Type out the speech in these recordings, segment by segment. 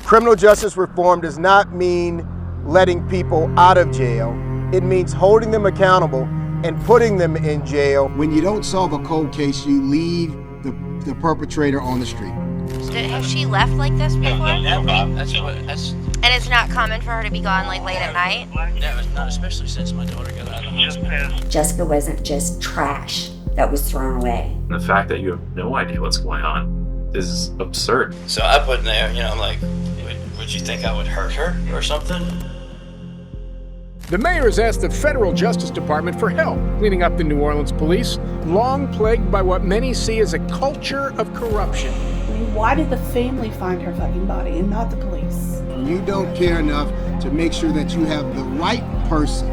Criminal justice reform does not mean letting people out of jail. It means holding them accountable and putting them in jail. When you don't solve a cold case, you leave the perpetrator on the street. Has she left like this before? That's And it's not common for her to be gone like late at night? no, it's not, especially since my daughter got out of the hospital. Jessica wasn't just trash that was thrown away. The fact that you have no idea what's going on is absurd. So I put in there, I'm like, would you think I would hurt her or something? The mayor has asked the federal Justice Department for help cleaning up the New Orleans police, long plagued by what many see as a culture of corruption. I mean, why did the family find her fucking body and not the police? You don't care enough to make sure that you have the right person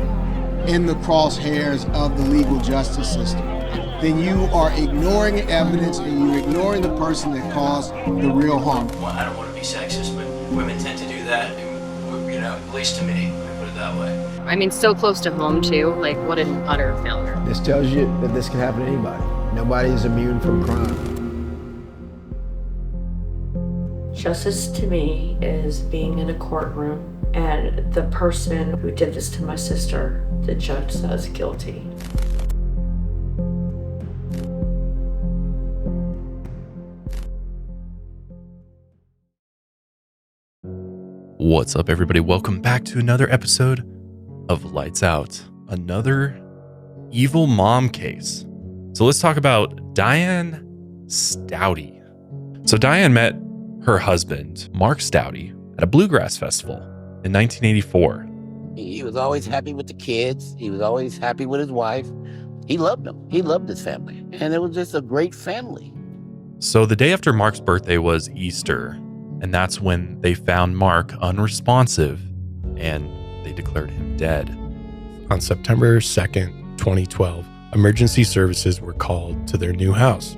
in the crosshairs of the legal justice system. Then you are ignoring evidence and you're ignoring the person that caused the real harm. Well, I don't want to be sexist, but women tend to do that, and, at least to me, let me put it that way. I mean, so close to home, too. Like, what an utter failure. This tells you that this can happen to anybody. Nobody is immune from crime. Justice to me is being in a courtroom and the person who did this to my sister, the judge says guilty. What's up, everybody? Welcome back to another episode of Lights Out, another evil mom case. So let's talk about Diane Staudte. So Diane met her husband, Mark Staudte, at a bluegrass festival in 1984. He was always happy with the kids. He was always happy with his wife. He loved them. He loved his family. And it was just a great family. So the day after Mark's birthday was Easter, and that's when they found Mark unresponsive and they declared him dead. On September 2nd, 2012, emergency services were called to their new house.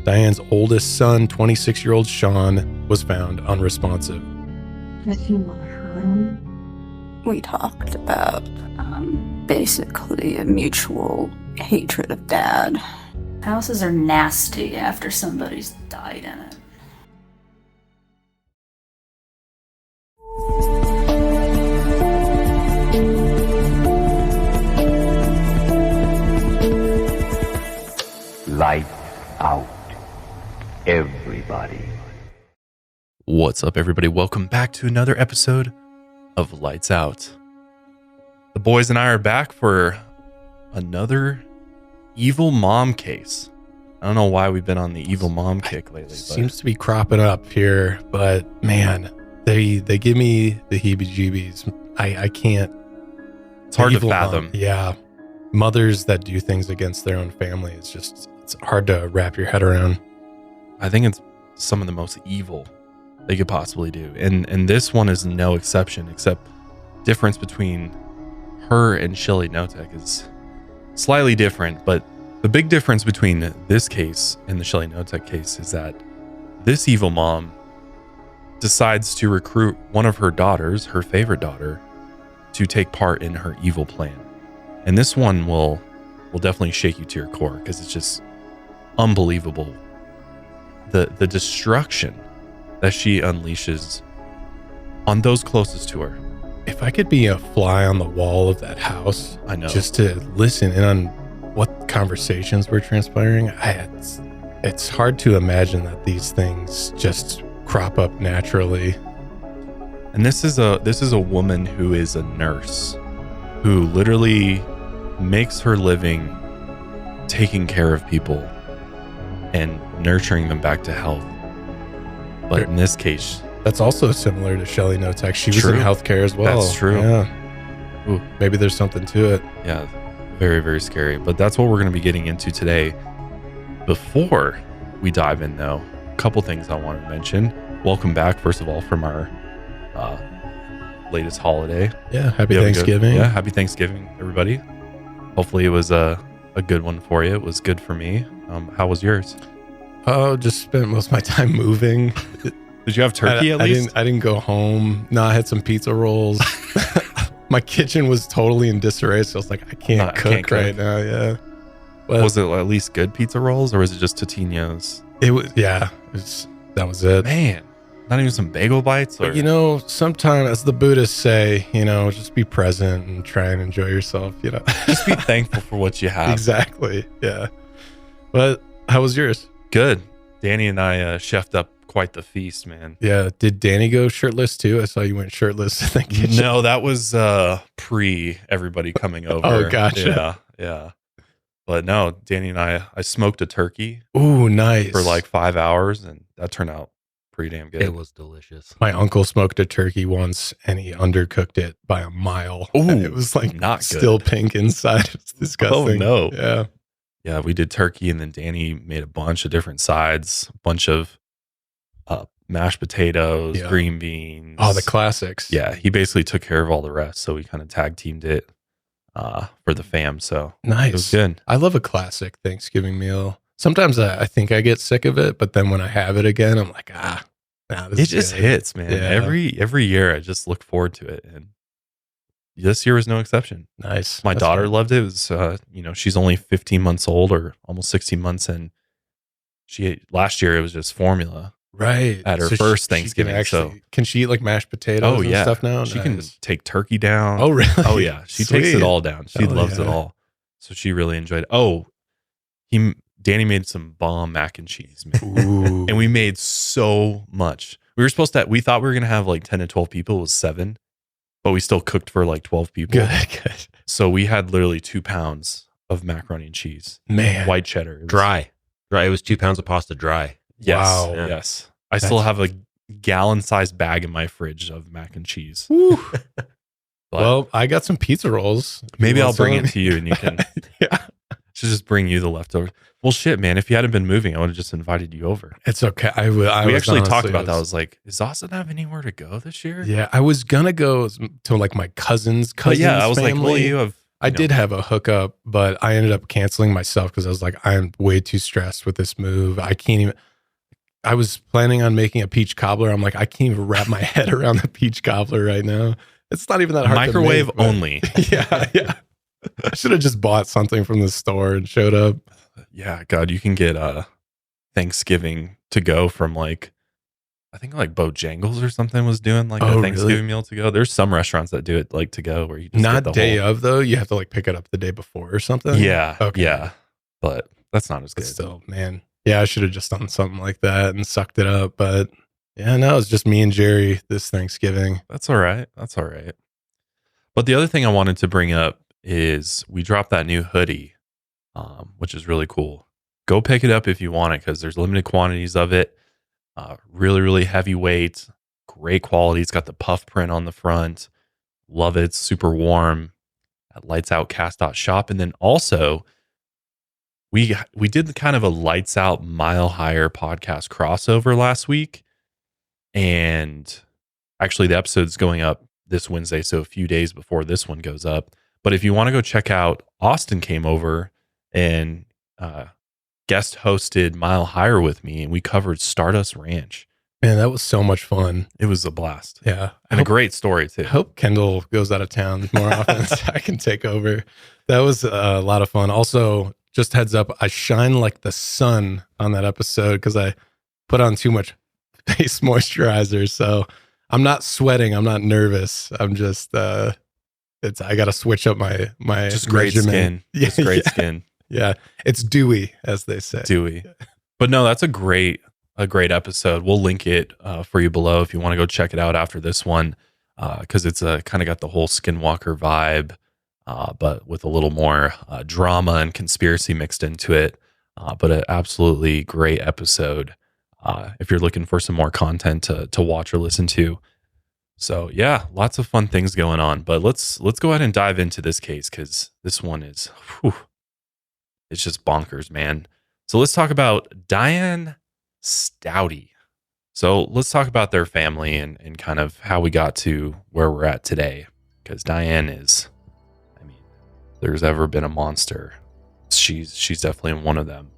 Diane's oldest son, 26-year-old Sean, was found unresponsive. I think what I heard, we talked about basically a mutual hatred of Dad. Houses are nasty after somebody's died in it. Light out, everybody. What's up, everybody? Welcome back to another episode of Lights Out. The boys and I are back for another evil mom case. I don't know why we've been on the evil mom kick lately. Seems to be cropping up here, but man, they give me the heebie-jeebies. I can't. It's hard to fathom. Mom, yeah. Mothers that do things against their own family, it's hard to wrap your head around. I think it's some of the most evil they could possibly do. And this one is no exception, except difference between her and Shelly Notek is slightly different. But the big difference between this case and the Shelly Notek case is that this evil mom decides to recruit one of her daughters, her favorite daughter, to take part in her evil plan. And this one will definitely shake you to your core because it's just unbelievable. The destruction that she unleashes on those closest to her. If I could be a fly on the wall of that house, I know, just to listen in on what conversations were transpiring, it's hard to imagine that these things just crop up naturally. And this is a woman who is a nurse who literally makes her living taking care of people and nurturing them back to health. But in this case, that's also similar to Shelly Notek. She was true. in healthcare as well. That's true. Yeah. Ooh, maybe there's something to it. Yeah, very, very scary. But that's what we're going to be getting into today. Before we dive in, though, a couple things I want to mention. Welcome back, first of all, from our latest holiday. Yeah, happy Thanksgiving. Happy Thanksgiving, everybody. Hopefully it was a good one for you. It was good for me. How was yours? Oh, just spent most of my time moving. Did you have turkey at least? I didn't go home. No, I had some pizza rolls. My kitchen was totally in disarray, so I was like, I can't cook right now. Yeah. Well, was it at least good pizza rolls, or was it just Totino's? It was, yeah. That was it. Man, Not even some bagel bites? Or? But you know, sometimes, as the Buddhists say, you know, just be present and try and enjoy yourself, you know. Just be thankful for what you have. Exactly. Yeah. But how was yours? Good. Danny and I chefed up quite the feast, man. Yeah. Did Danny go shirtless too? I saw you went shirtless in the kitchen. No, that was pre everybody coming over. Oh, gotcha. Yeah. But no, Danny and I smoked a turkey. Ooh, nice. For like 5 hours, and that turned out pretty damn good. It was delicious. My uncle smoked a turkey once, and he undercooked it by a mile. Ooh, and it was like not still good. pink inside. It's disgusting. Oh, no. Yeah. Yeah, we did turkey, and then Danny made a bunch of different sides, a bunch of mashed potatoes, green beans. Oh, the classics. Yeah, he basically took care of all the rest, so we kind of tag teamed it for the fam. So nice. It was good. I love a classic Thanksgiving meal. Sometimes I think I get sick of it, but then when I have it again, I'm like, this it just hits, man. Yeah. Every year, I just look forward to it, and this year was no exception. Nice. My That's daughter good. loved it. It was, she's only 15 months old, or almost 16 months, and last year it was just formula. Right. At her So first she can Thanksgiving. actually, can she eat like mashed potatoes and stuff now? She can Nice. take turkey down. Oh, really? Oh, yeah. She takes it Sweet. all down. She Hell loves it yeah. all. So she really enjoyed it. Oh, Danny made some bomb mac and cheese, man. Ooh. And we made so much. We thought we were going to have like 10 to 12 people. It was 7, but we still cooked for like 12 people. Good. So we had literally 2 pounds of macaroni and cheese. Man. White cheddar. It was- Dry. It was 2 pounds of pasta dry. Yes. Wow. Yeah. Yes. I still have a gallon-sized bag in my fridge of mac and cheese. But Well, I got some pizza rolls. maybe You I'll want bring some? it to you and you can Yeah. should just bring you the leftovers. Well, shit, man. If you hadn't been moving, I would have just invited you over. It's okay. I We was actually talked honestly- about that. I was like, does Austin have anywhere to go this year? Yeah, I was gonna go to like my cousin's But yeah, I was like, well, family. you have. I did have a hookup, but I ended up canceling myself because I was like, I'm way too stressed with this move. I can't even. I was planning on making a peach cobbler. I'm like, I can't even wrap my head around the peach cobbler right now. It's not even that hard. Microwave to make, but- only. Yeah. I should have just bought something from the store and showed up. Yeah, God, you can get Thanksgiving to go from like, I think like Bojangles or something was doing like Oh, a Thanksgiving really? meal to go. There's some restaurants that do it like to go where you just Not get the day whole, of though. You have to like pick it up the day before or something. Yeah, Okay. yeah, but that's not as But good. still, man. Yeah, I should have just done something like that and sucked it up. But yeah, no, it's just me and Jerry this Thanksgiving. That's all right. That's all right. But the other thing I wanted to bring up is we dropped that new hoodie, which is really cool. Go pick it up if you want it because there's limited quantities of it. Really, really heavyweight, great quality. It's got the puff print on the front. Love it. It's super warm at lightsoutcast.shop. And then also, we did kind of a Lights Out Mile Higher podcast crossover last week. And actually, the episode's going up this Wednesday, so a few days before this one goes up. But if you want to go check out, Austin came over and guest hosted Mile Higher with me, and we covered Stardust Ranch. Man, that was so much fun. It was a blast. Yeah. And a great story, too. I hope Kendall goes out of town more often so I can take over. That was a lot of fun. Also, just heads up, I shine like the sun on that episode because I put on too much face moisturizer. So I'm not sweating. I'm not nervous. I'm just, I got to switch up my Just great regimen. skin. Yeah, Just great yeah. skin. Yeah. It's dewy, as they say. Dewy. But no, that's a great episode. We'll link it for you below if you want to go check it out after this one, because it's kind of got the whole Skinwalker vibe, but with a little more drama and conspiracy mixed into it. But an absolutely great episode if you're looking for some more content to watch or listen to. So yeah, lots of fun things going on. But let's go ahead and dive into this case because this one is, it's just bonkers, man. So let's talk about Diane Staudte. So let's talk about their family and kind of how we got to where we're at today. Because Diane is, I mean, if there's ever been a monster, she's definitely one of them.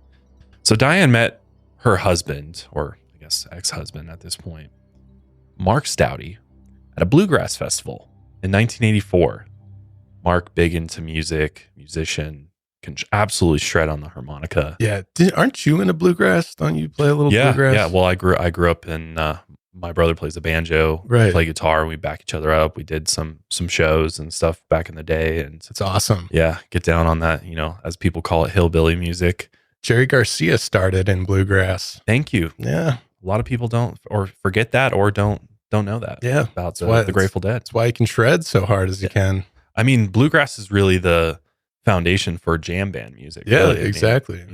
So Diane met her husband, or I guess ex-husband at this point, Mark Staudte, at a bluegrass festival in 1984. Mark, big into music, musician, can absolutely shred on the harmonica. Yeah. Aren't you into bluegrass? Don't you play a little Yeah, bluegrass? yeah. Well, I grew up in my brother plays the banjo, Right. play guitar, we back each other up. We did some shows and stuff back in the day, and It's awesome. yeah, get down on that, as people call it, hillbilly music. Jerry Garcia started in bluegrass. Thank you. Yeah. A lot of people don't or forget that or don't know that. Yeah. About That's the Grateful Dead. That's why he can shred so hard as he can. I mean, bluegrass is really the foundation for jam band music. Yeah, really. I mean, exactly.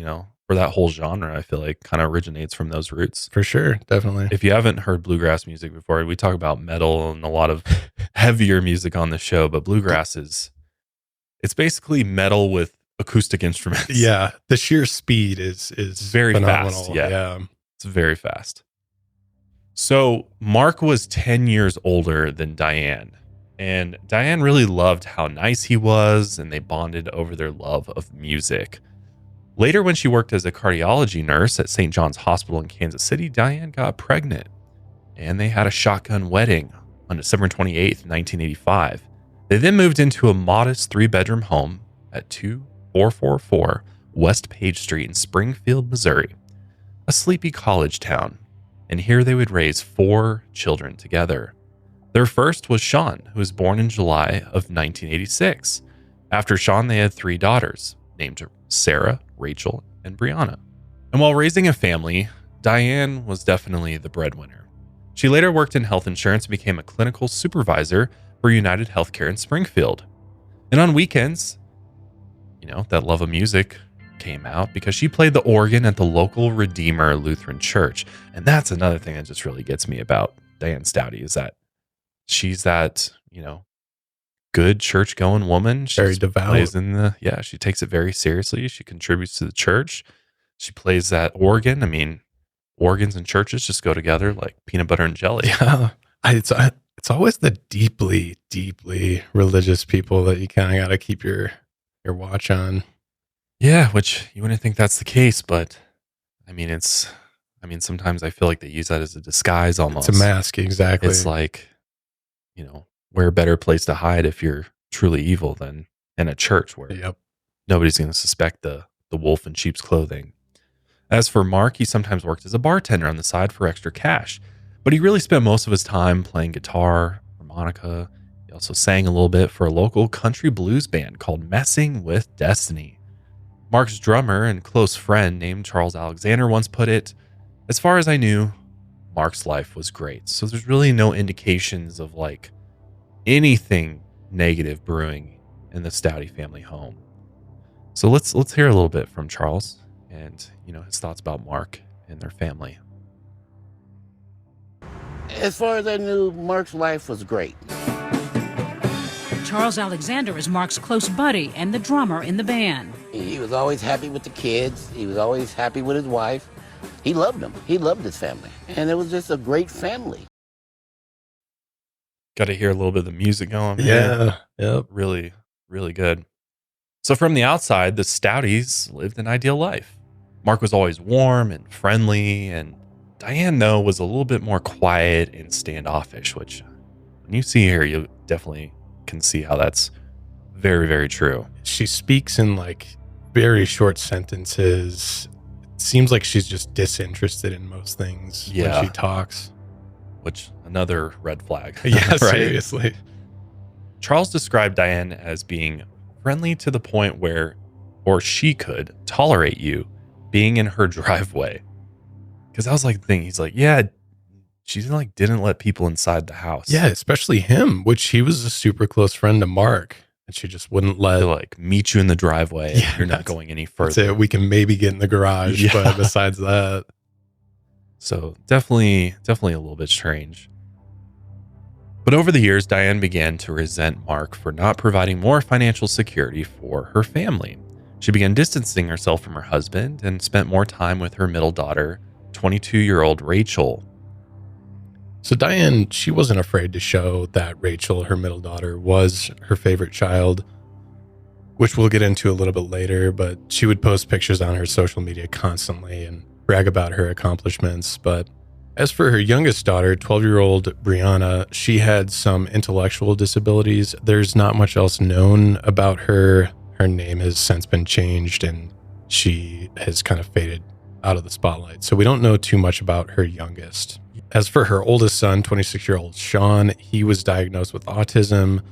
for that whole genre, I feel like kind of originates from those roots. For sure. Definitely. If you haven't heard bluegrass music before, we talk about metal and a lot of heavier music on the show, but bluegrass it's basically metal with acoustic instruments. Yeah. The sheer speed is very phenomenal. fast. Yeah. It's very fast. So Mark was 10 years older than Diane, and Diane really loved how nice he was, and they bonded over their love of music. Later, when she worked as a cardiology nurse at St. John's Hospital in Kansas City, Diane got pregnant, and they had a shotgun wedding on December 28th, 1985. They then moved into a modest 3-bedroom home at 2444 West Page Street in Springfield, Missouri, a sleepy college town. And here they would raise 4 children together. Their first was Sean, who was born in July of 1986. After Sean, they had 3 daughters, named Sarah, Rachel, and Brianna. And while raising a family, Diane was definitely the breadwinner. She later worked in health insurance and became a clinical supervisor for United Healthcare in Springfield. And on weekends, that love of music came out because she played the organ at the local Redeemer Lutheran Church. And that's another thing that just really gets me about Diane Staudte, is that she's that, good church-going woman. She Very devout. Plays she takes it very seriously. She contributes to the church. She plays that organ. I mean, organs and churches just go together like peanut butter and jelly. Yeah. It's always the deeply, deeply religious people that you kind of got to keep your watch on. Yeah, which you wouldn't think that's the case, but sometimes I feel like they use that as a disguise almost. It's a mask, exactly. It's like, where a better place to hide if you're truly evil than in a church where nobody's going to suspect the wolf in sheep's clothing. As for Mark, he sometimes worked as a bartender on the side for extra cash, but he really spent most of his time playing guitar, harmonica. He also sang a little bit for a local country blues band called Messing with Destiny. Mark's drummer and close friend named Charles Alexander once put it, "As far as I knew, Mark's life was great." So there's really no indications of anything negative brewing in the Staudte family home. So let's hear a little bit from Charles and his thoughts about Mark and their family. As far as I knew, Mark's life was great. Charles Alexander is Mark's close buddy and the drummer in the band. He was always happy with the kids. He was always happy with his wife. He loved them. He loved his family. And it was just a great family. Got to hear a little bit of the music going. Yeah. Yep. Really, really good. So from the outside, the Staudtes lived an ideal life. Mark was always warm and friendly, and Diane, though, was a little bit more quiet and standoffish, which when you see her, you definitely can see how that's very, very true. She speaks in very short sentences. It seems like she's just disinterested in most things when she talks. Which, another red flag. Yeah, right? Seriously. Charles described Diane as being friendly to the point where, or she could tolerate you being in her driveway. Because that was the thing. He's like, yeah, she didn't let people inside the house. Yeah, especially him, which he was a super close friend to Mark. And she just wouldn't let... They'll meet you in the driveway. Yeah, you're not going any further. That's it. We can maybe get in the garage, but besides that... So definitely a little bit strange. But over the years, Diane began to resent Mark for not providing more financial security for her family. She began distancing herself from her husband and spent more time with her middle daughter, 22-year-old Rachel. So Diane, she wasn't afraid to show that Rachel, her middle daughter, was her favorite child, which we'll get into a little bit later, but she would post pictures on her social media constantly and brag about her accomplishments. But as for her youngest daughter, 12-year-old Brianna, she had some intellectual disabilities. There's not much else known about her. Her name has since been changed and she has kind of faded out of the spotlight. So we don't know too much about her youngest. As for her oldest son, 26-year-old Sean, he was diagnosed with autism.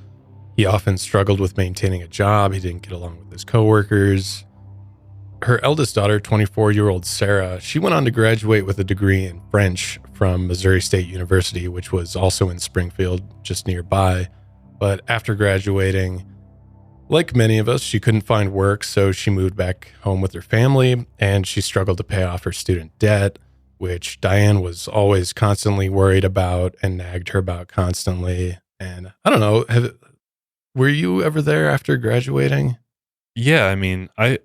He often struggled with maintaining a job. He didn't get along with his coworkers. Her eldest daughter, 24-year-old Sarah, she went on to graduate with a degree in French from Missouri State University, which was also in Springfield, just nearby. But after graduating, like many of us, she couldn't find work, so she moved back home with her family, and she struggled to pay off her student debt, which Diane was always constantly worried about and nagged her about constantly. And I don't know, were you ever there after graduating? Yeah, I mean, I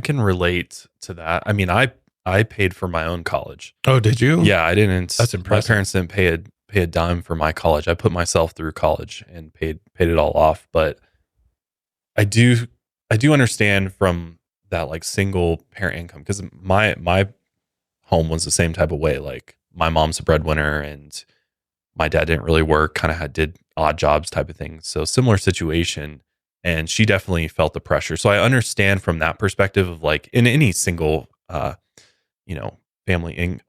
can relate to that. I mean, I paid for my own college. Oh, did you? Yeah, I didn't. That's impressive. My parents didn't pay a dime for my college. I put myself through college and paid it all off. But I do understand from that like single parent income, because my home was the same type of way. Like my mom's a breadwinner and my dad didn't really work, kind of did odd jobs type of thing. So similar situation. And she definitely felt the pressure. So I understand from that perspective of like in any single, family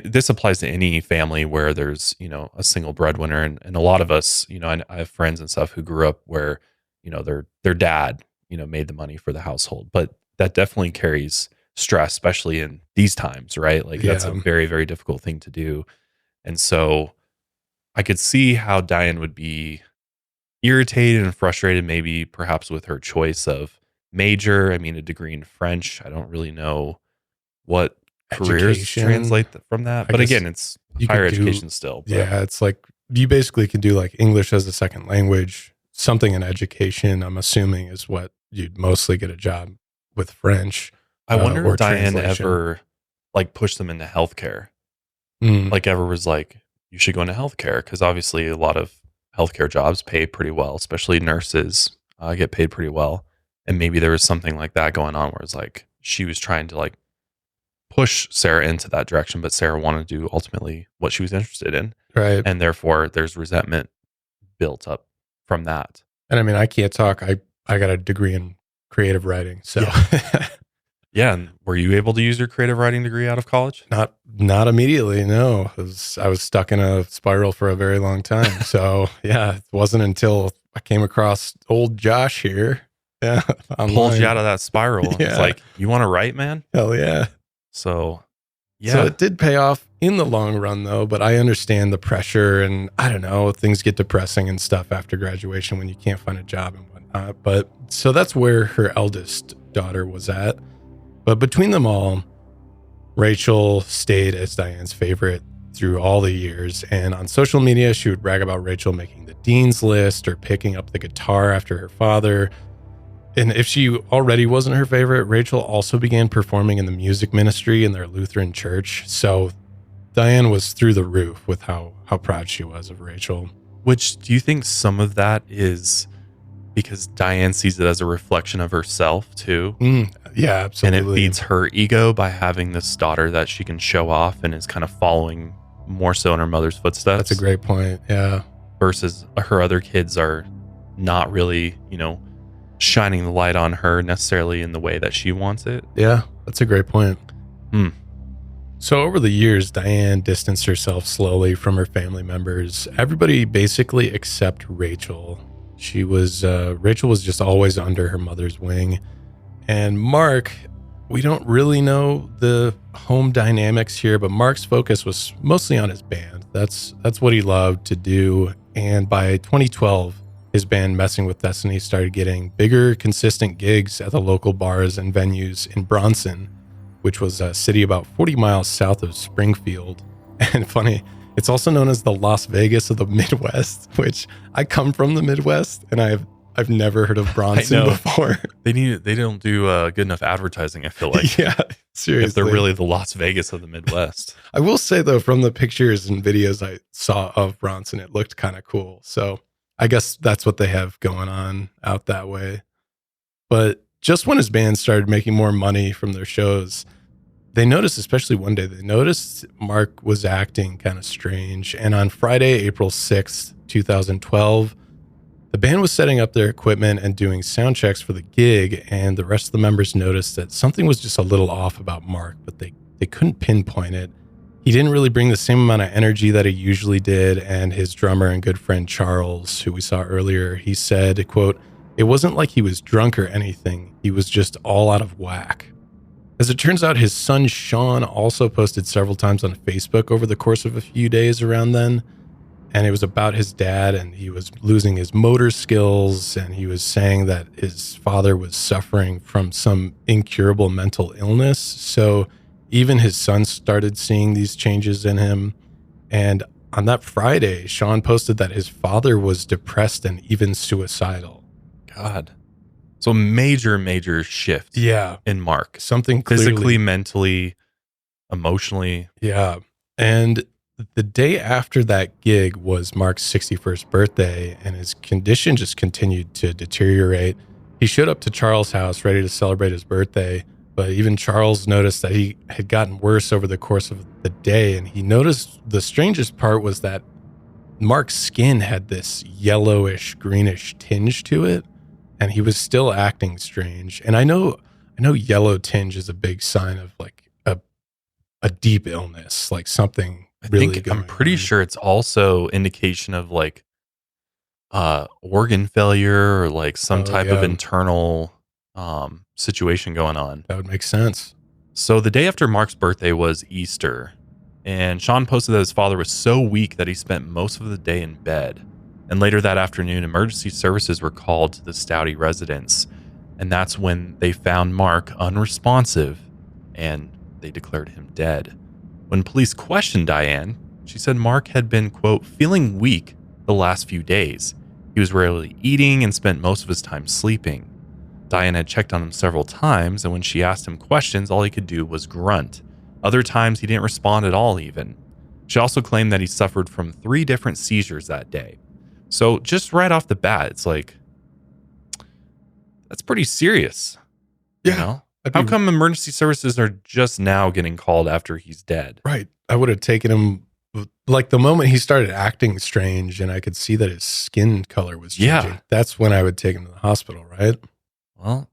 this applies to any family where there's, a single breadwinner. And a lot of us, I have friends and stuff who grew up where, their dad, made the money for the household. But that definitely carries stress, especially in these times, right? Like that's a very, very difficult thing to do. And so I could see how Diane would be irritated and frustrated, maybe perhaps with her choice of major. I mean, a degree in French. I don't really know what careers translate from that. But again, it's higher education still. But. Yeah, it's like you basically can do like English as a second language, something in education, I'm assuming is what you'd mostly get a job with French. I wonder if Diane ever like pushed them into healthcare. Like ever was like, you should go into healthcare, because obviously a lot of healthcare jobs pay pretty well, especially nurses get paid pretty well. And maybe there was something like that going on where it's like she was trying to like push Sarah into that direction, but Sarah wanted to do ultimately what she was interested in. Right. And therefore there's resentment built up from that. And I mean, I can't talk. I got a degree in creative writing. So yeah. And were you able to use your creative writing degree out of college? Not immediately. No, I was stuck in a spiral for a very long time. So yeah, it wasn't until I came across old Josh here. Yeah. Pulled you out of that spiral. Yeah. It's like, you want to write, man? Hell yeah. So yeah. So it did pay off in the long run though, but I understand the pressure, and I don't know, things get depressing and stuff after graduation when you can't find a job and whatnot. But so that's where her eldest daughter was at. But between them all, Rachel stayed as Diane's favorite through all the years. And on social media, she would brag about Rachel making the dean's list or picking up the guitar after her father. And if she already wasn't her favorite, Rachel also began performing in the music ministry in their Lutheran church. So Diane was through the roof with how proud she was of Rachel. Which, do you think some of that is because Diane sees it as a reflection of herself too? Yeah, absolutely. And it feeds her ego by having this daughter that she can show off and is kind of following more so in her mother's footsteps. That's a great point. Yeah. Versus her other kids are not really, shining the light on her necessarily in the way that she wants it. Yeah, that's a great point. So over the years, Diane distanced herself slowly from her family members. Everybody basically except Rachel. Rachel was just always under her mother's wing. And Mark, we don't really know the home dynamics here, but Mark's focus was mostly on his band. That's what he loved to do. And by 2012, his band Messing with Destiny started getting bigger, consistent gigs at the local bars and venues in Bronson, which was a city about 40 miles south of Springfield. And funny, it's also known as the Las Vegas of the Midwest, which I come from the Midwest, and I've never heard of Bronson before. They don't do good enough advertising, I feel like. Yeah, seriously. If they're really the Las Vegas of the Midwest. I will say though, from the pictures and videos I saw of Bronson, it looked kind of cool. So I guess that's what they have going on out that way. But just when his band started making more money from their shows, they noticed, especially one day, Mark was acting kind of strange. And on Friday, April 6th, 2012, the band was setting up their equipment and doing sound checks for the gig, and the rest of the members noticed that something was just a little off about Mark, but they couldn't pinpoint it. He didn't really bring the same amount of energy that he usually did. And his drummer and good friend Charles, who we saw earlier, he said, quote, "It wasn't like he was drunk or anything. He was just all out of whack." As it turns out, his son Sean also posted several times on Facebook over the course of a few days around then. And it was about his dad, and he was losing his motor skills, and he was saying that his father was suffering from some incurable mental illness. So even his son started seeing these changes in him. And on that Friday, Sean posted that his father was depressed and even suicidal. God. So major shift. Yeah. In Mark. Something physically, clearly, mentally, emotionally. Yeah. And the day after that gig was Mark's 61st birthday, and his condition just continued to deteriorate. He showed up to Charles' house ready to celebrate his birthday, but even Charles noticed that he had gotten worse over the course of the day. And he noticed the strangest part was that Mark's skin had this yellowish, greenish tinge to it, and he was still acting strange. And I know yellow tinge is a big sign of like a deep illness, like something really I'm pretty sure it's also indication of like organ failure or like some type of internal situation going on. That would make sense. So the day after Mark's birthday was Easter, and Sean posted that his father was so weak that he spent most of the day in bed. And later that afternoon, emergency services were called to the Staudte residence, and that's when they found Mark unresponsive, and they declared him dead. When police questioned Diane, she said Mark had been, quote, feeling weak the last few days. He was rarely eating and spent most of his time sleeping. Diane had checked on him several times, and when she asked him questions, all he could do was grunt. Other times, he didn't respond at all even. She also claimed that he suffered from 3 different seizures that day. So just right off the bat, it's like, that's pretty serious. Yeah. You know? How come emergency services are just now getting called after he's dead? Right. I would have taken him, like the moment he started acting strange and I could see that his skin color was changing. Yeah. That's when I would take him to the hospital, right? Well,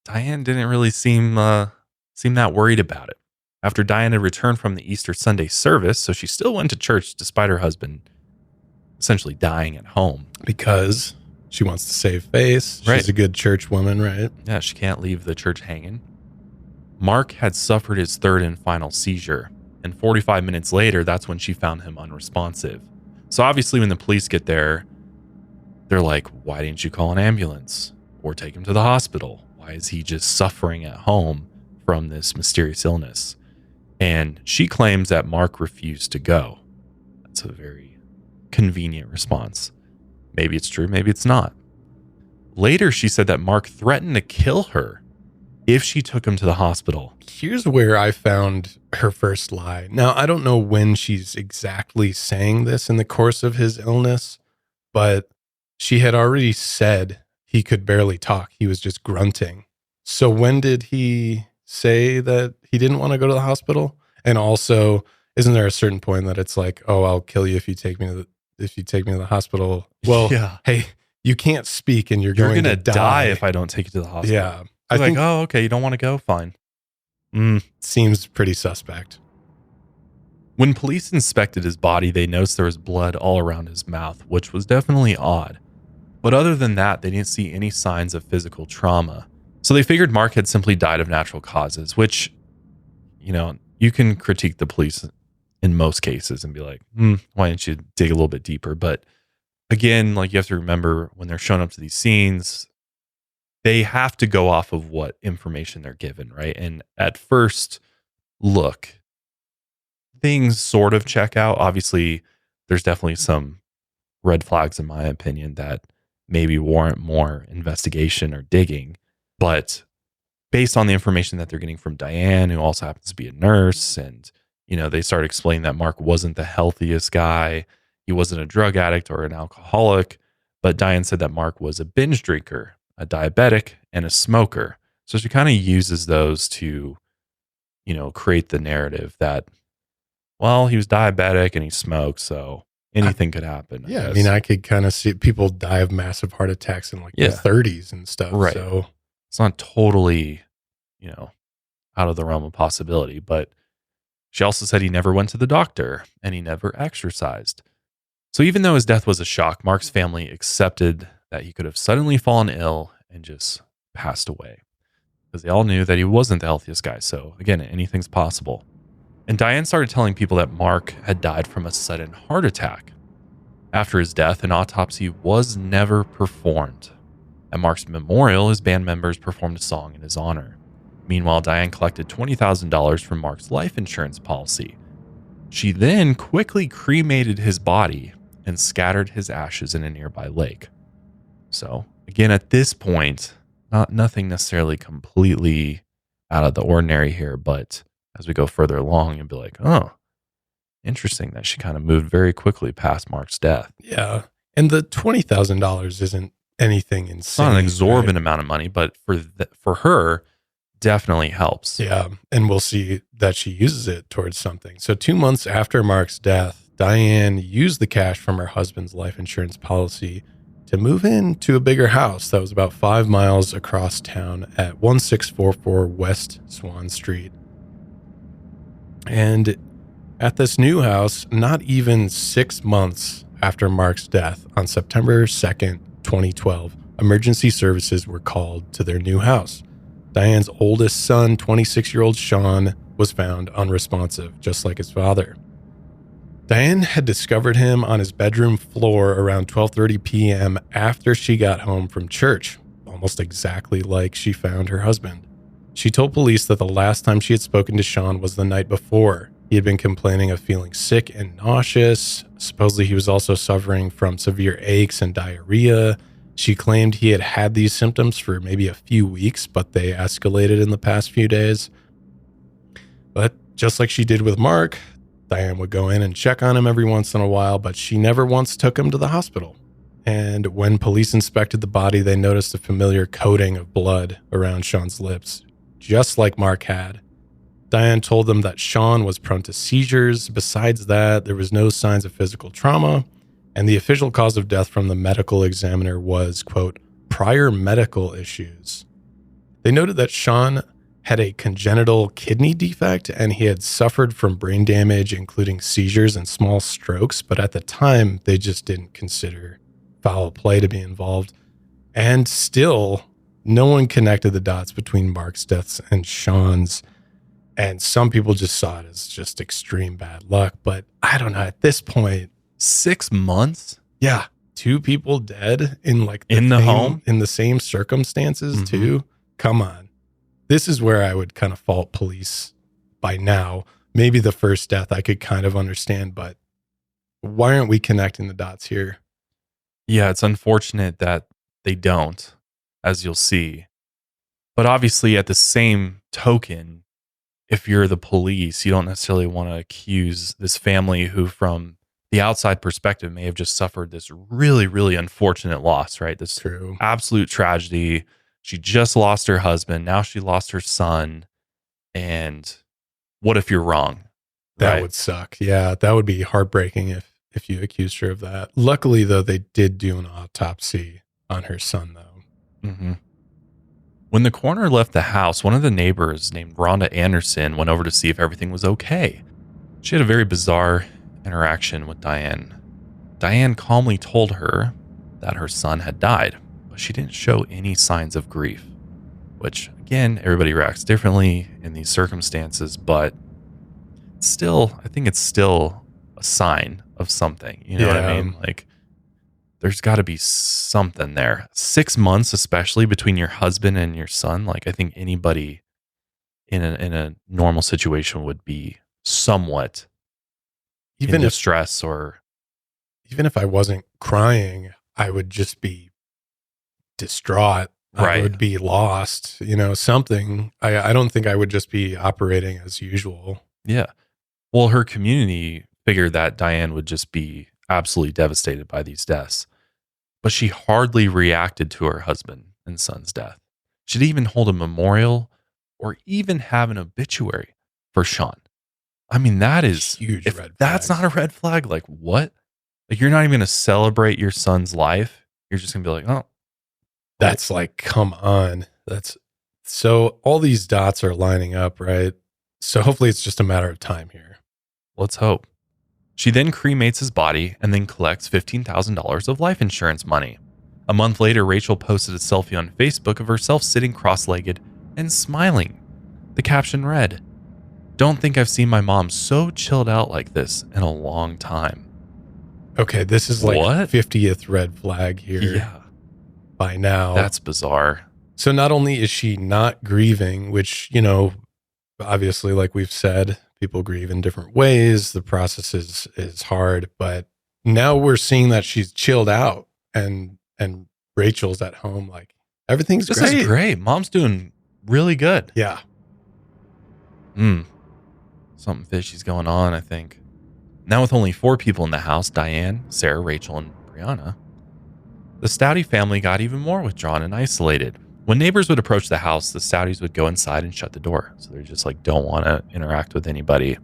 Diane didn't really seem that worried about it. After Diane had returned from the Easter Sunday service, so she still went to church despite her husband essentially dying at home. Because she wants to save face. Right. She's a good church woman, right? Yeah, she can't leave the church hanging. Mark had suffered his 3rd and final seizure, and 45 minutes later, that's when she found him unresponsive. So obviously when the police get there, they're like, why didn't you call an ambulance or take him to the hospital? Why is he just suffering at home from this mysterious illness? And she claims that Mark refused to go. That's a very convenient response. Maybe it's true, maybe it's not. Later, she said that Mark threatened to kill her if she took him to the hospital. Here's where I found her first lie. Now, I don't know when she's exactly saying this in the course of his illness, but she had already said he could barely talk. He was just grunting. So when did he say that he didn't want to go to the hospital? And also, isn't there a certain point that it's like, oh, I'll kill you if you take me to the hospital? Well, yeah. Hey, you can't speak and you're going to die if I don't take you to the hospital. Yeah. I think, oh, okay, you don't want to go? Fine. Seems pretty suspect. When police inspected his body, they noticed there was blood all around his mouth, which was definitely odd. But other than that, they didn't see any signs of physical trauma. So they figured Mark had simply died of natural causes, which, you know, you can critique the police in most cases and be like, why didn't you dig a little bit deeper? But again, like you have to remember when they're showing up to these scenes, they have to go off of what information they're given, right? And at first look, things sort of check out. Obviously, there's definitely some red flags, in my opinion, that maybe warrant more investigation or digging. But based on the information that they're getting from Diane, who also happens to be a nurse, and, you know, they start explaining that Mark wasn't the healthiest guy. He wasn't a drug addict or an alcoholic, but Diane said that Mark was a binge drinker, a diabetic, and a smoker. So she kind of uses those to, you know, create the narrative that, well, he was diabetic and he smoked, so anything could happen. Yeah, I mean, I could kind of see people die of massive heart attacks in like the 30s and stuff. Right. So it's not totally, you know, out of the realm of possibility, but She also said he never went to the doctor and he never exercised. So even though his death was a shock, Mark's family accepted that he could have suddenly fallen ill and just passed away, because they all knew that he wasn't the healthiest guy. So again, anything's possible. And Diane started telling people that Mark had died from a sudden heart attack. After his death, an autopsy was never performed. At Mark's memorial, his band members performed a song in his honor. Meanwhile, Diane collected $20,000 from Mark's life insurance policy. She then quickly cremated his body and scattered his ashes in a nearby lake. So, again, at this point, nothing necessarily completely out of the ordinary here, but as we go further along, you'll be like, oh, interesting that she kind of moved very quickly past Mark's death. Yeah. And the $20,000 isn't anything insane. It's not an exorbitant amount of money, but for her, definitely helps. Yeah. And we'll see that she uses it towards something. So 2 months after Mark's death, Diane used the cash from her husband's life insurance policy to move into a bigger house that was about 5 miles across town at 1644 West Swan Street. And at this new house, not even 6 months after Mark's death, on September 2nd, 2012, emergency services were called to their new house. Diane's oldest son, 26-year-old Sean, was found unresponsive, just like his father. Diane had discovered him on his bedroom floor around 12:30 p.m. after she got home from church, almost exactly like she found her husband. She told police that the last time she had spoken to Sean was the night before. He had been complaining of feeling sick and nauseous. Supposedly, he was also suffering from severe aches and diarrhea. She claimed he had had these symptoms for maybe a few weeks, but they escalated in the past few days. But just like she did with Mark, Diane would go in and check on him every once in a while, but she never once took him to the hospital. And when police inspected the body, they noticed a familiar coating of blood around Sean's lips, just like Mark had. Diane told them that Sean was prone to seizures. Besides that, there was no signs of physical trauma, and the official cause of death from the medical examiner was, quote, prior medical issues. They noted that Sean had a congenital kidney defect and he had suffered from brain damage, including seizures and small strokes, but at the time, they just didn't consider foul play to be involved. And still, no one connected the dots between Mark's deaths and Sean's. And some people just saw it as just extreme bad luck. But I don't know, at this point, 6 months? Yeah. 2 people dead in the home, in the same circumstances too. Come on. This is where I would kind of fault police by now. Maybe the first death I could kind of understand, but why aren't we connecting the dots here? Yeah, it's unfortunate that they don't, as you'll see. But obviously, at the same token, if you're the police, you don't necessarily want to accuse this family who, from the outside perspective, may have just suffered this really, really unfortunate loss, right? This absolute tragedy. She just lost her husband. Now she lost her son. And what if you're wrong? That would suck. Yeah, that would be heartbreaking if you accused her of that. Luckily, though, they did do an autopsy on her son, though. Mm-hmm. When the coroner left the house, one of the neighbors named Rhonda Anderson went over to see if everything was okay. She had a very bizarre interaction with Diane. Diane calmly told her that her son had died, but she didn't show any signs of grief, which, again, everybody reacts differently in these circumstances, but still, I think it's still a sign of something. You know what I mean? Like, there's got to be something there. 6 months, especially between your husband and your son. Like, I think anybody in a normal situation would be somewhat in distress, or even if I wasn't crying, I would just be distraught. Right. I would be lost, something. I don't think I would just be operating as usual. Yeah. Well, her community figured that Diane would just be absolutely devastated by these deaths, but she hardly reacted to her husband and son's death. She didn't even hold a memorial or even have an obituary for Sean. I mean, that is huge. If that's not a red flag, like what? Like, you're not even going to celebrate your son's life. You're just going to be like, oh, that's like, come on. So all these dots are lining up, right? So hopefully it's just a matter of time here. Let's hope. She then cremates his body and then collects $15,000 of life insurance money. A month later, Rachel posted a selfie on Facebook of herself sitting cross-legged and smiling. The caption read, "Don't think I've seen my mom so chilled out like this in a long time." Okay, this is like What? 50th red flag here. Yeah. By now. That's bizarre. So not only is she not grieving, which, you know, obviously, like we've said, people grieve in different ways. The process is hard, but now we're seeing that she's chilled out and Rachel's at home. Like everything's This great. is great. Mom's doing really good. Yeah. Something fishy's going on, I think. Now with only 4 people in the house, Diane, Sarah, Rachel, and Brianna, the Staudte family got even more withdrawn and isolated. When neighbors would approach the house, the Staudtes would go inside and shut the door. So they're just like, don't want to interact with anybody.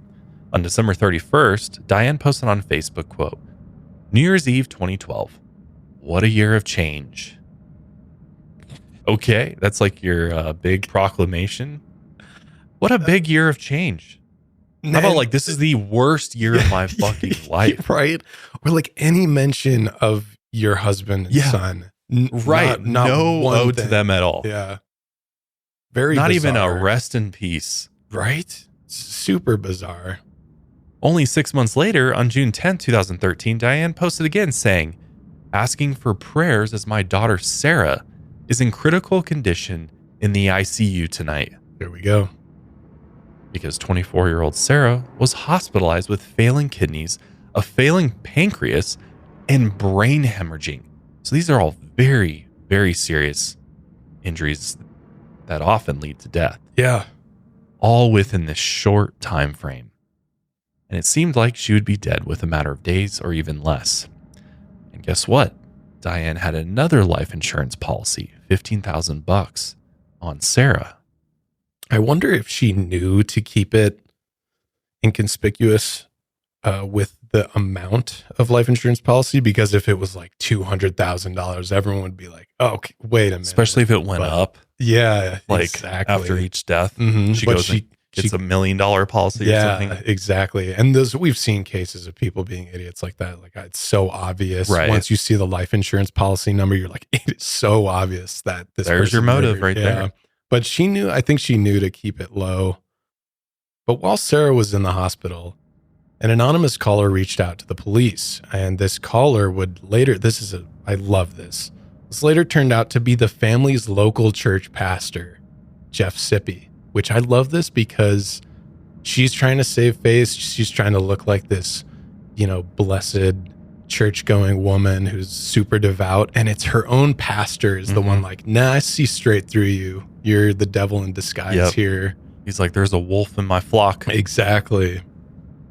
On December 31st, Diane posted on Facebook, quote, "New Year's Eve 2012. What a year of change." Okay, that's like your big proclamation. What a big year of change. How about like, this is the worst year of my fucking life. Right? Or like any mention of your husband and son. Right. Not no one ode to thing. them at all. Yeah. Very Not bizarre. even a rest in peace. Right? Super bizarre. Only 6 months later, on June 10th, 2013, Diane posted again saying, "Asking for prayers as my daughter Sarah is in critical condition in the ICU tonight." There we go. Because 24-year-old Sarah was hospitalized with failing kidneys, a failing pancreas, and brain hemorrhaging. So these are all very, very serious injuries that often lead to death. Yeah. All within this short time frame. And it seemed like she would be dead with a matter of days or even less. And guess what? Diane had another life insurance policy, $15,000 on Sarah. I wonder if she knew to keep it inconspicuous with the amount of life insurance policy, because if it was like $200,000, everyone would be like, "Oh, wait a minute." Especially if it went up. Yeah, Like exactly. after each death, Mhm. she But goes and gets $1 million policy or something. Exactly. And we've seen cases of people being idiots like that. Like, it's so obvious. Right. Once you see the life insurance policy number, you're like, it is so obvious that this There's your person motive murdered. right there. But she knew, I think she knew to keep it low. But while Sarah was in the hospital, an anonymous caller reached out to the police. And this caller would later, I love this. This later turned out to be the family's local church pastor, Jeff Sippy, which I love this because she's trying to save face. She's trying to look like this, blessed church-going woman who's super devout. And it's her own pastor is the one like, "Nah, I see straight through you. You're the devil in disguise here." He's like, "There's a wolf in my flock." Exactly.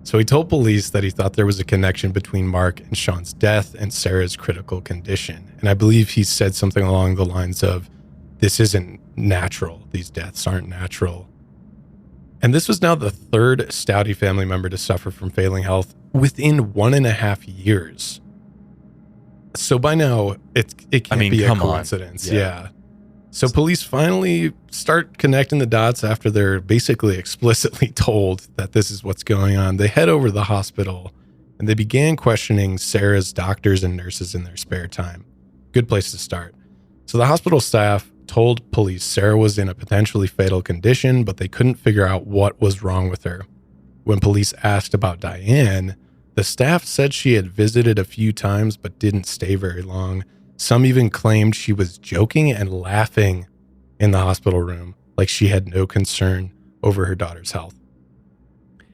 So he told police that he thought there was a connection between Mark and Sean's death and Sarah's critical condition. And I believe he said something along the lines of, "This isn't natural. These deaths aren't natural." And this was now the third Staudte family member to suffer from failing health within 1.5 years. So by now, it can't be a come on. coincidence. Yeah. So police finally start connecting the dots after they're basically explicitly told that this is what's going on. They head over to the hospital and they began questioning Sarah's doctors and nurses in their spare time. Good place to start. So the hospital staff told police Sarah was in a potentially fatal condition, but they couldn't figure out what was wrong with her. When police asked about Diane, the staff said she had visited a few times but didn't stay very long. Some even claimed she was joking and laughing in the hospital room, like she had no concern over her daughter's health.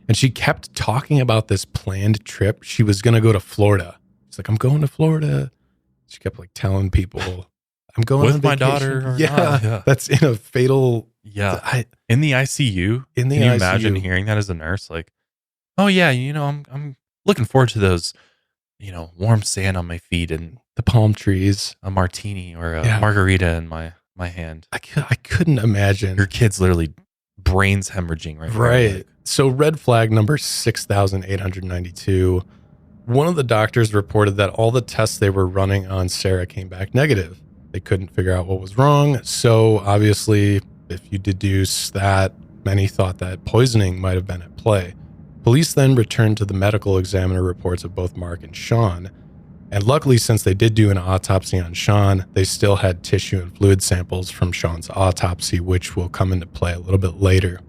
And she kept talking about this planned trip. She was going to go to Florida. She's like, "I'm going to Florida." She kept like telling people, "I'm going With on my vacation." daughter or Yeah, not. Yeah. that's in a fatal. Yeah. In the ICU. In the Can you ICU. imagine hearing that as a nurse? Like, "Oh yeah, I'm looking forward to those, warm sand on my feet and the palm trees, a martini or a margarita in my hand." I couldn't imagine. Your kid's literally brains hemorrhaging right now. Right. So red flag number 6,892. One of the doctors reported that all the tests they were running on Sarah came back negative. They couldn't figure out what was wrong. So obviously, if you deduce that Many thought that poisoning might have been at play. Police then returned to the medical examiner reports of both Mark and Sean, and luckily, since they did do an autopsy on Sean, they still had tissue and fluid samples from Sean's autopsy, which will come into play a little bit later.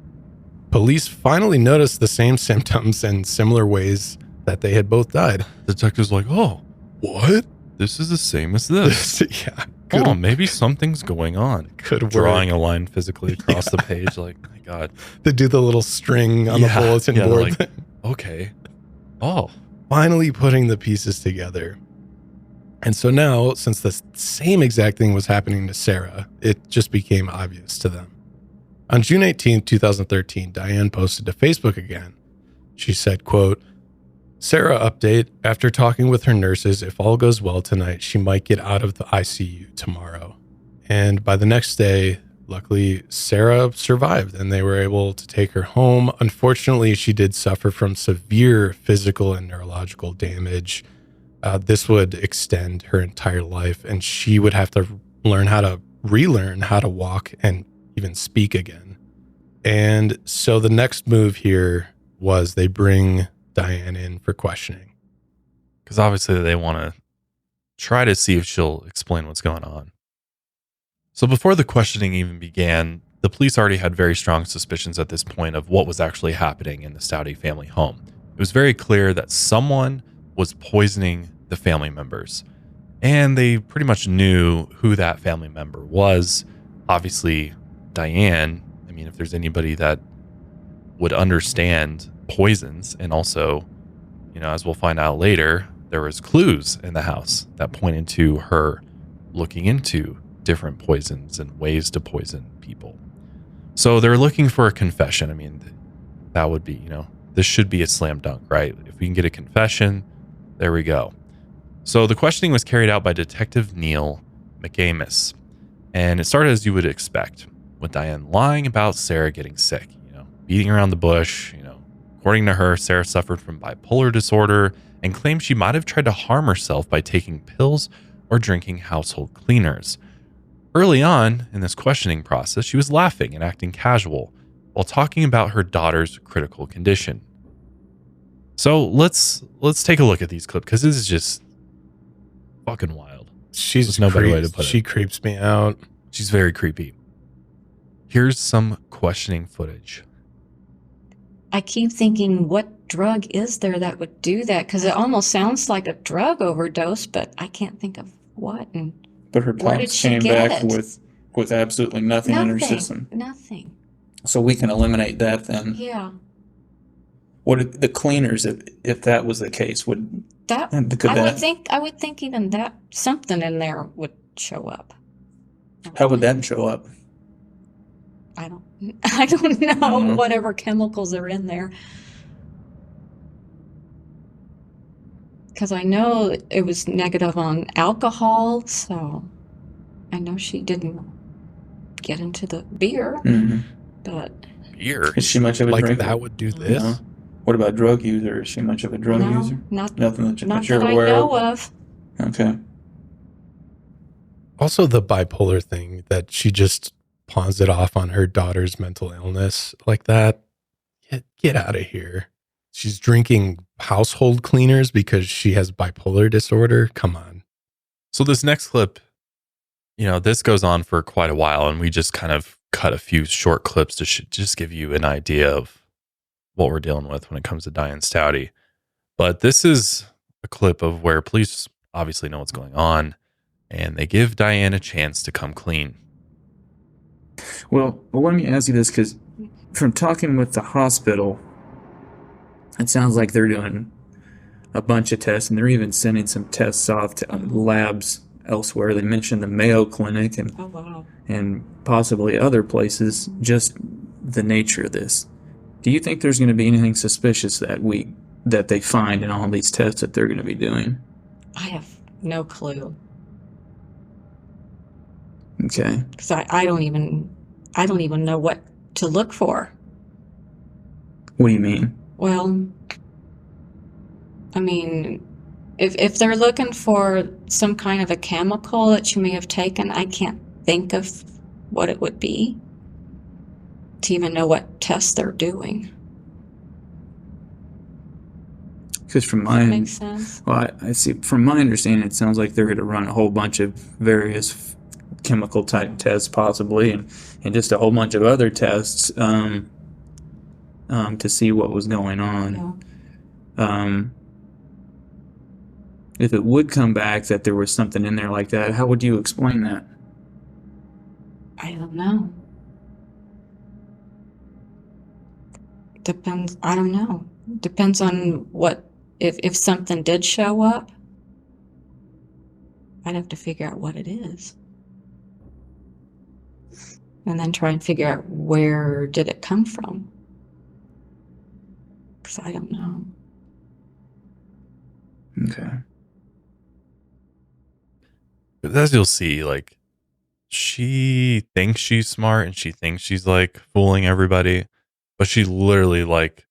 Police finally noticed the same symptoms and similar ways that they had both died. Detective's like, oh, what? This is the same as this. Yeah. Oh, maybe something's going on. Good Drawing a line physically across the page, like, my God. They do the little string on the bulletin board. Like, okay. Oh. Finally putting the pieces together. And so now, since the same exact thing was happening to Sarah, it just became obvious to them. On June 18, 2013, Diane posted to Facebook again. She said, quote, Sarah update, after talking with her nurses, if all goes well tonight, she might get out of the ICU tomorrow. And by the next day, luckily, Sarah survived and they were able to take her home. Unfortunately, she did suffer from severe physical and neurological damage. This would extend her entire life, and she would have to relearn how to walk and even speak again. And so the next move here was they bring Diane in for questioning. Because obviously they want to try to see if she'll explain what's going on. So before the questioning even began, the police already had very strong suspicions at this point of what was actually happening in the Staudte family home. It was very clear that someone was poisoning the family members, and they pretty much knew who that family member was. Obviously, Diane, I mean, if there's anybody that would understand poisons, and also, you know, as we'll find out later, there was clues in the house that pointed to her looking into different poisons and ways to poison people. So they're looking for a confession. I mean, that would be, you know, this should be a slam dunk, right? If we can get a confession, there we go. So the questioning was carried out by Detective Neil McAmis, and it started as you would expect, with Diane lying about Sarah getting sick, you know, beating around the bush. You know, according to her, Sarah suffered from bipolar disorder and claimed she might have tried to harm herself by taking pills or drinking household cleaners. Early on in this questioning process, she was laughing and acting casual while talking about her daughter's critical condition. So let's take a look at these clips, because this is just fucking wild. There's no better way to put it. She creeps me out. She's very creepy. Here's some questioning footage. I keep thinking, what drug is there that would do that? Because it almost sounds like a drug overdose, but I can't think of what. But her Where did pops she came get back it? with absolutely nothing in her system. Nothing. So we can eliminate that then. Yeah. What the cleaners, if that was the case, would That I would think even that something in there would show up. How would that show up? I don't know. Whatever chemicals are in there. Because I know it was negative on alcohol, so I know she didn't get into the beer. But Beer? Is she much of a Like drinker? that would do this? No. What about drug user? Is she much of a drug No, user? not Nothing that not you're that I aware know of? of. Okay. Also, the bipolar thing that she just pawns it off on her daughter's mental illness like that. Get out of here. She's drinking household cleaners because she has bipolar disorder. Come on. So this next clip, you know, this goes on for quite a while, and we just kind of cut a few short clips to just give you an idea of what we're dealing with when it comes to Diane Staudte. But this is a clip of where police obviously know what's going on, and they give Diane a chance to come clean. Well, let me ask you this, because from talking with the hospital, it sounds like they're doing a bunch of tests, and they're even sending some tests off to labs elsewhere. They mentioned the Mayo Clinic and possibly other places, just the nature of this. Do you think there's going to be anything suspicious that they find in all these tests that they're going to be doing? I have no clue. Okay. Because I don't even know what to look for. What do you mean? Well, I mean, if they're looking for some kind of a chemical that you may have taken, I can't think of what it would be. to even know what tests they're doing. Because from Does that my make sense? well, I see. From my understanding, it sounds like they're going to run a whole bunch of various chemical type tests, possibly, and just a whole bunch of other tests to see what was going on. Yeah. If it would come back that there was something in there like that, how would you explain that? I don't know. Depends. I don't know. Depends on what. If something did show up, I'd have to figure out what it is. And then try and figure out where did it come from. Because I don't know. Okay. But as you'll see, like, she thinks she's smart and she thinks she's like fooling everybody, but she literally like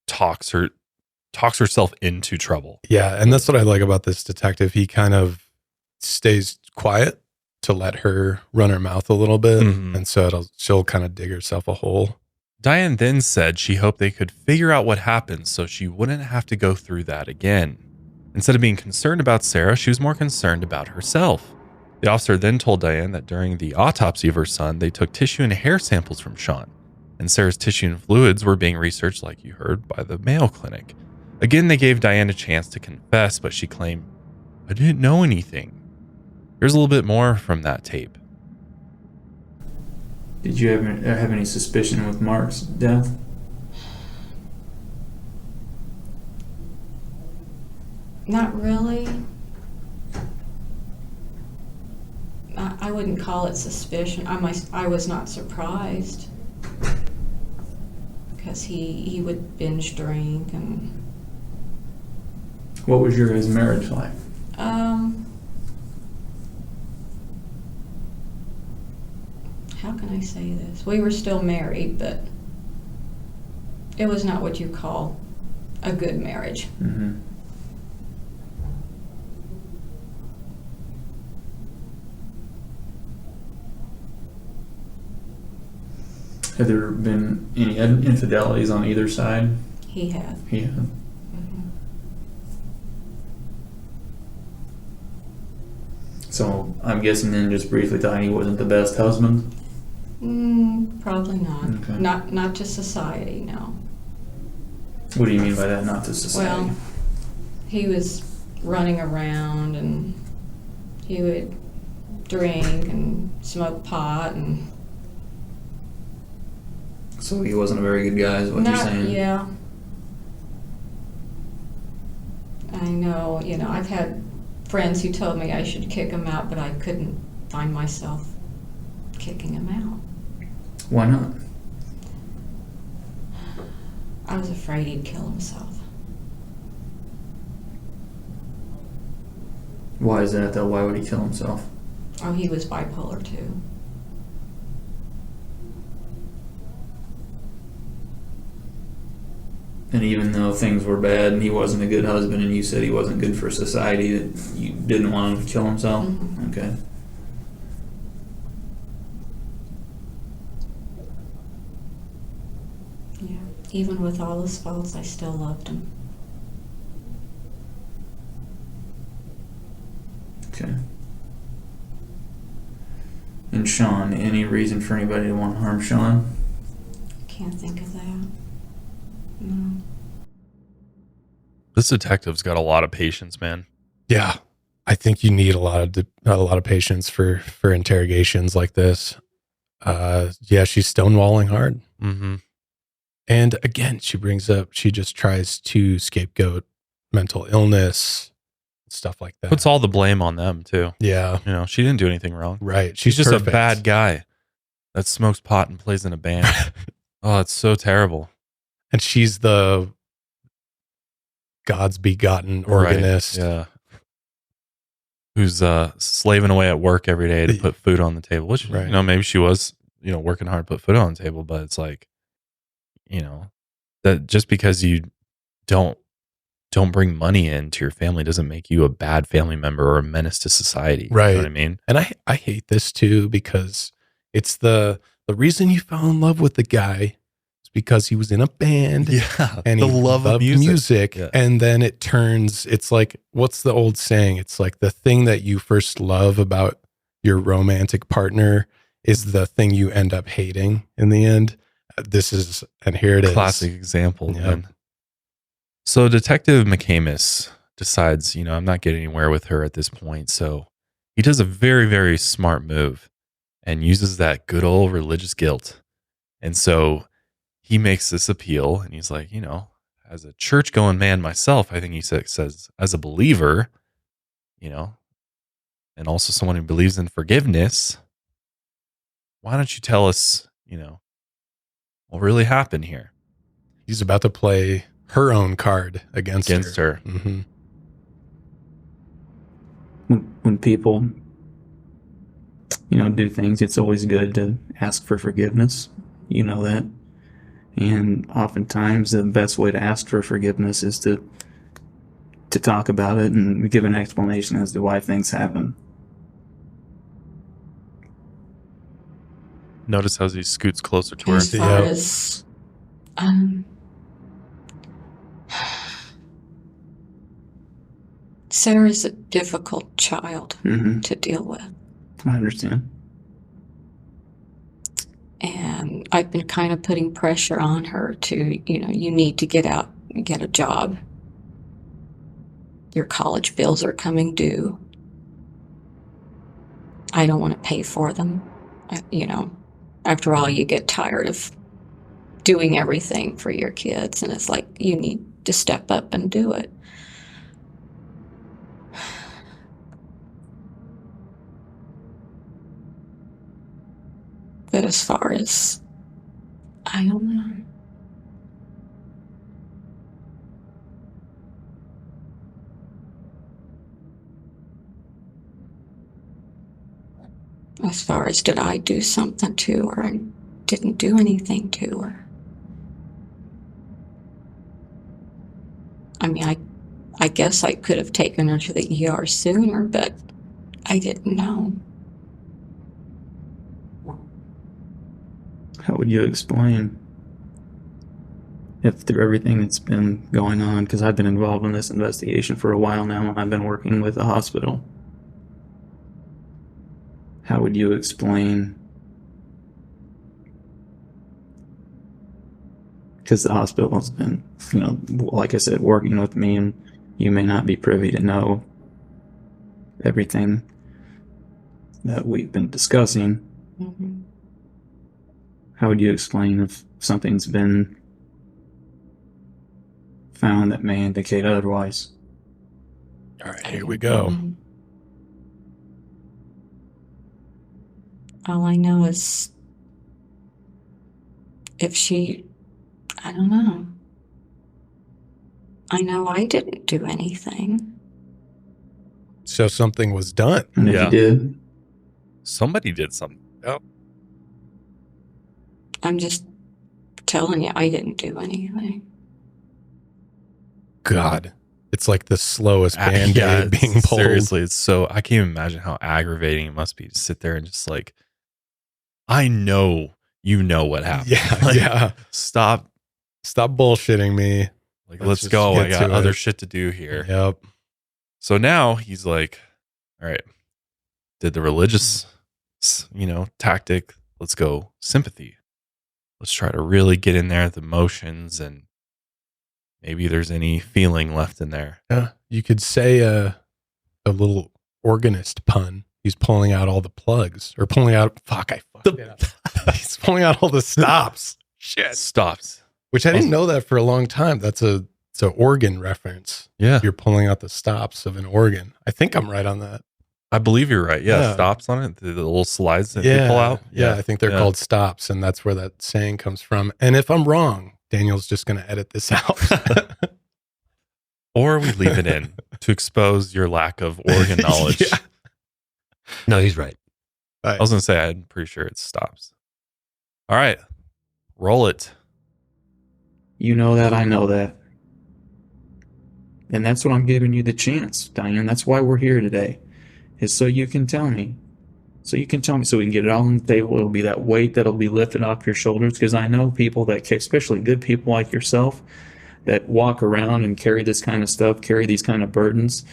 talks herself into trouble. Yeah, and that's what I like about this detective. He kind of stays quiet to let her run her mouth a little bit, and so she'll kind of dig herself a hole. Diane then said she hoped they could figure out what happened so she wouldn't have to go through that again. Instead of being concerned about Sarah, she was more concerned about herself. The officer then told Diane that during the autopsy of her son, they took tissue and hair samples from Sean, and Sarah's tissue and fluids were being researched, like you heard, by the Mayo Clinic. Again, they gave Diane a chance to confess, but she claimed, "I didn't know anything." Here's a little bit more from that tape. Did you have any suspicion with Mark's death? Not really. I wouldn't call it suspicion. I was not surprised. Because he would binge drink and... What was your guys' marriage like? How can I say this? We were still married, but it was not what you call a good marriage. Mm-hmm. Have there been any infidelities on either side? He had. He had. Mm-hmm. So I'm guessing then, just briefly, Diane, he wasn't the best husband? Probably not. Okay. Not to society, no. What do you mean by that, not to society? Well, he was running around and he would drink and smoke pot and... So he wasn't a very good guy, is what you're saying? Yeah. I know, I've had friends who told me I should kick him out, but I couldn't find myself kicking him out. Why not? I was afraid he'd kill himself. Why is that, though? Why would he kill himself? Oh, he was bipolar too. And even though things were bad and he wasn't a good husband and you said he wasn't good for society, that you didn't want him to kill himself? Mm-hmm. Okay. Yeah. Even with all his faults, I still loved him. Okay. And Sean, any reason for anybody to want to harm Sean? I can't think of that. No. This detective's got a lot of patience, man. Yeah, I think you need a lot of patience for interrogations like this. Yeah, she's stonewalling hard. Mm-hmm. And again, she just tries to scapegoat mental illness, stuff like that. Puts all the blame on them too. Yeah, she didn't do anything wrong. Right. She's just perfect. a bad guy that smokes pot and plays in a band. Oh, it's so terrible. And she's the God's begotten organist. Right, yeah. Who's slaving away at work every day to put food on the table. Which, right. Maybe she was, working hard to put food on the table, but it's like, that just because you don't bring money into your family doesn't make you a bad family member or a menace to society. Right. You know what I mean? And I hate this too, because it's the the reason you fell in love with the guy is because he was in a band. Yeah. And the he love of loved music. Yeah. And then it's like, what's the old saying? It's like the thing that you first love about your romantic partner is the thing you end up hating in the end. And here it is. Classic example, man. So Detective McCamus decides, I'm not getting anywhere with her at this point. So he does a very, very smart move and uses that good old religious guilt. And so he makes this appeal and he's like, as a church going man myself, I think he says as a believer, and also someone who believes in forgiveness, why don't you tell us, what really happened here? He's about to play her own card against her. Mm-hmm. When people, do things, it's always good to ask for forgiveness. You know that. And oftentimes the best way to ask for forgiveness is to talk about it and give an explanation as to why things happen. Notice how he scoots closer to her. As far as, Sarah's a difficult child to deal with. I understand. And I've been kind of putting pressure on her to, you need to get out and get a job. Your college bills are coming due. I don't want to pay for them. After all, you get tired of doing everything for your kids, and it's like you need to step up and do it. But as far as, I don't know. As far as did I do something to her? I didn't do anything to her. I mean, I guess I could have taken her to the ER sooner, but I didn't know. How would you explain if through everything that's been going on, because I've been involved in this investigation for a while now, and I've been working with the hospital. How would you explain, because the hospital has been, like I said, working with me, and you may not be privy to know everything that we've been discussing. Mm-hmm. How would you explain if something's been found that may indicate otherwise? All right, here we go. All I know is if she, I don't know. I know I didn't do anything. So something was done. And if you did, somebody did something. Oh. I'm just telling you, I didn't do anything. God, it's like the slowest Band-Aid being pulled. Seriously, it's so, I can't even imagine how aggravating it must be to sit there and just like, I know you know what happened. Yeah, yeah. Stop bullshitting me. Like, let's go. I got other shit to do here. Yep. So now he's like, all right, did the religious, tactic. Let's go sympathy. Let's try to really get in there at the emotions and maybe there's any feeling left in there. Yeah. You could say a little organist pun. He's pulling out all the plugs or pulling out. He's pulling out all the stops. Shit. Stops. Which I didn't know that for a long time. It's an organ reference. Yeah. You're pulling out the stops of an organ. I think I'm right on that. I believe you're right. Yeah. Stops on it. The little slides that they pull out. Yeah. I think they're called stops. And that's where that saying comes from. And if I'm wrong, Daniel's just going to edit this out. Or we leave it in to expose your lack of organ knowledge. Yeah. No, he's right. I was going to say, I'm pretty sure it stops. All right. Roll it. You know that, I know that. And that's what I'm giving you the chance, Diane. That's why we're here today, is so you can tell me So you can tell me, so we can get it all on the table. It'll be that weight that'll be lifted off your shoulders. Because I know people that, especially good people like yourself, that walk around and carry this kind of stuff, carry these kind of burdens.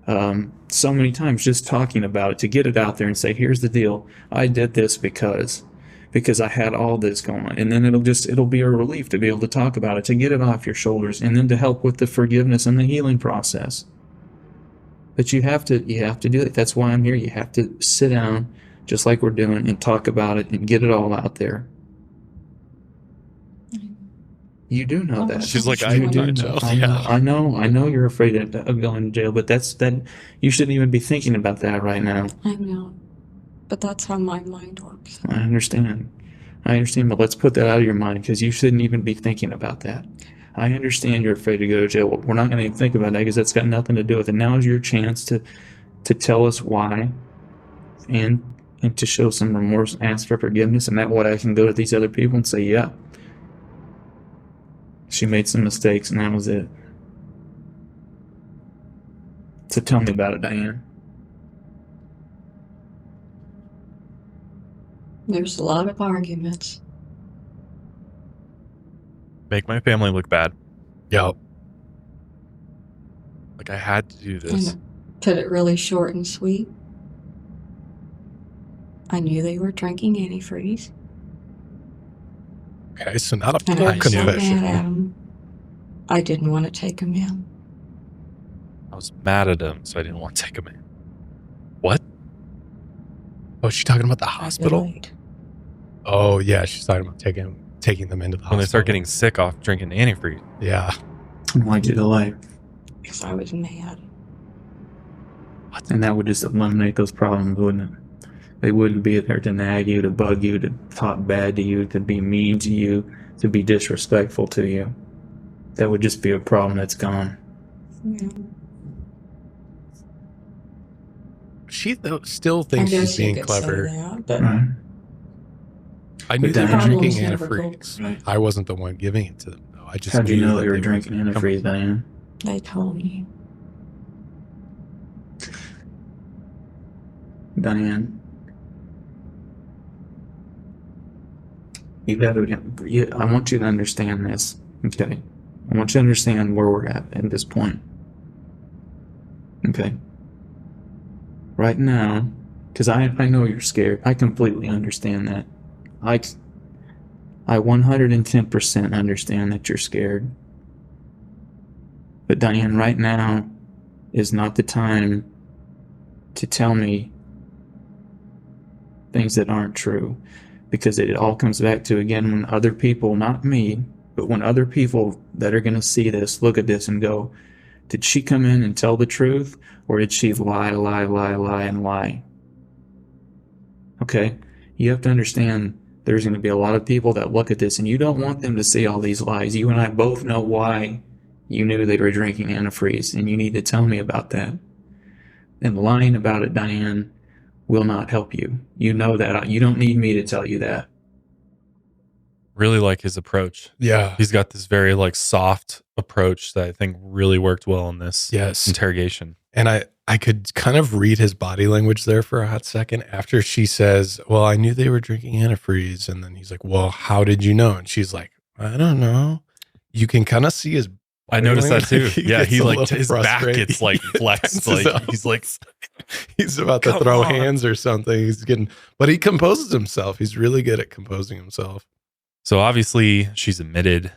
So many times just talking about it, to get it out there and say, here's the deal. I did this because I had all this going on. And then it'll be a relief to be able to talk about it, to get it off your shoulders, and then to help with the forgiveness and the healing process. But you have to do it. That's why I'm here. You have to sit down, just like we're doing, and talk about it and get it all out there. You do know that. She's like, I do know. I know you're afraid of going to jail, but you shouldn't even be thinking about that right now. I know. But that's how my mind works. I understand, but let's put that out of your mind, because you shouldn't even be thinking about that. I understand you're afraid to go to jail. Well, we're not going to even think about that, because that's got nothing to do with it. Now is your chance to tell us why, and to show some remorse and ask for forgiveness, and that way I can go to these other people and say, yeah, she made some mistakes, and that was it. So tell me about it, Diane. There's a lot of arguments. Make my family look bad. Yep. Like, I had to do this. Put it really short and sweet. I knew they were drinking antifreeze. Okay, so not a And full I was so confession. mad at him. I didn't want to take him in. I was mad at him, so I didn't want to take him in. What? Oh, is she talking about the hospital? lied. Oh, yeah, she's talking about taking them into the hospital. When they start getting sick off drinking antifreeze. Yeah. Why'd you delay? Because I was mad. And that would just eliminate those problems, wouldn't it? They wouldn't be there to nag you, to bug you, to talk bad to you, to be mean to you, to be disrespectful to you. That would just be a problem that's gone. Yeah. She still thinks I guess she's you being could clever. say that, but Right. I knew But they were Diane- drinking Problems never antifreeze. go away. I wasn't the one giving it to them, though. I just How'd you know that they were were drinking antifreeze, Diane? they told me. Diane, I want you to understand this, okay? I want you to understand where we're at this point. Okay? Right now, because I know you're scared. I completely understand that. I 110% understand that you're scared. But Diane, right now is not the time to tell me things that aren't true, because it all comes back to, again, when other people, not me, but when other people that are going to see this look at this and go, did she come in and tell the truth, or did she lie, and lie? Okay, you have to understand there's going to be a lot of people that look at this, and you don't want them to see all these lies. You and I both know why you knew they were drinking antifreeze, and you need to tell me about that. And lying about it, Diane, will not help you. You know that. You don't need me to tell you that. Really like his approach. Yeah. He's got this very like soft approach that I think really worked well in this interrogation. And I could kind of read his body language there for a hot second after she says, well, I knew they were drinking antifreeze. And then he's like, well, how did you know? And she's like, I don't know. You can kind of see his I noticed that too. Yeah, he like his back frustrated. gets like flexed. Like he's like he's about to Come throw on. hands or something. But he composes himself. He's really good at composing himself. So obviously she's admitted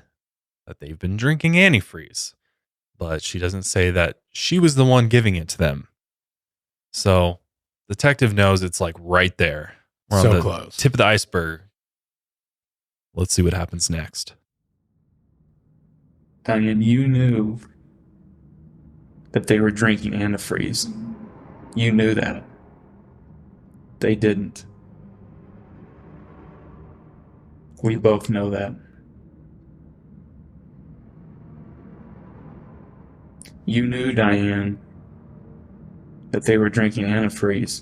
that they've been drinking antifreeze, but she doesn't say that she was the one giving it to them. So detective knows it's like right there. We're So on the close. tip of the iceberg. Let's see what happens next. Diane, you knew that they were drinking antifreeze. You knew that. They didn't. We both know that. You knew, Diane, that they were drinking antifreeze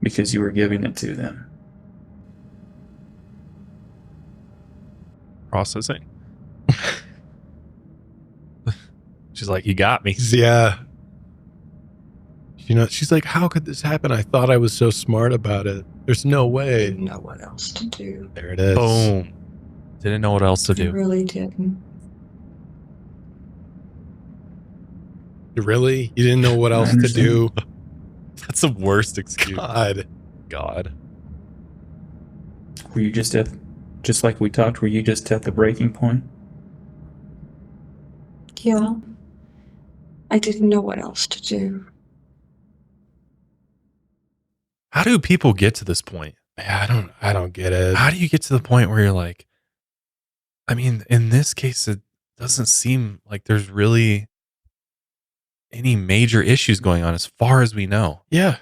because you were giving it to them. Processing. She's like, you got me. Yeah. You know, she's like, how could this happen? I thought I was so smart about it. There's no way. Didn't know what else to do. There it is. Boom. Didn't know what else to I do. really didn't. Really? You didn't know what else to do? That's the worst excuse. God. Were you just like we talked, were you just at the breaking point? Yeah. I didn't know what else to do. How do people get to this point? Yeah, I don't get it. How do you get to the point where you're like, I mean, in this case, it doesn't seem like there's really any major issues going on as far as we know. Yeah.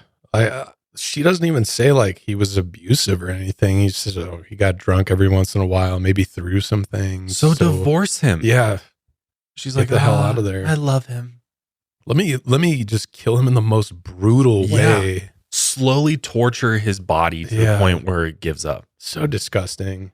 She doesn't even say like he was abusive or anything. He says, oh, he got drunk every once in a while, maybe threw some things. So divorce him. Yeah. She's Get like, the hell out of there. I love him. Let me just kill him in the most brutal way. Slowly torture his body to the point where it gives up. So disgusting.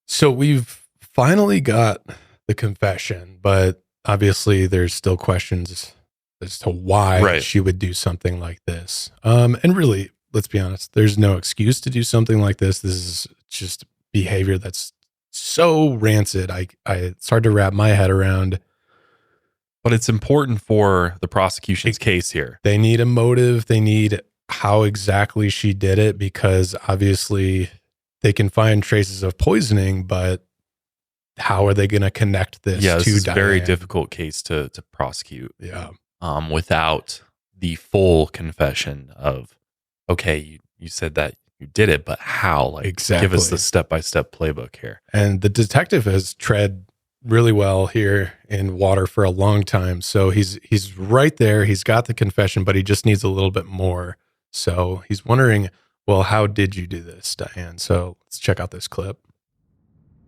So we've finally got the confession, but obviously there's still questions as to why she would do something like this. And really, let's be honest, there's no excuse to do something like this. This is just behavior that's so rancid. It's hard to wrap my head around. But it's important for the prosecution's case here. They need a motive. They need how exactly she did it, because obviously they can find traces of poisoning, but how are they going to connect this to this is Diane? a very difficult case to prosecute. Yeah. Without the full confession of, okay, you said that you did it, but how? Like, Exactly. give us the step-by-step playbook here. And the detective has tread really well here in water for a long time. So he's right there. He's got the confession, but he just needs a little bit more. So he's wondering, well, how did you do this, Diane? So let's check out this clip.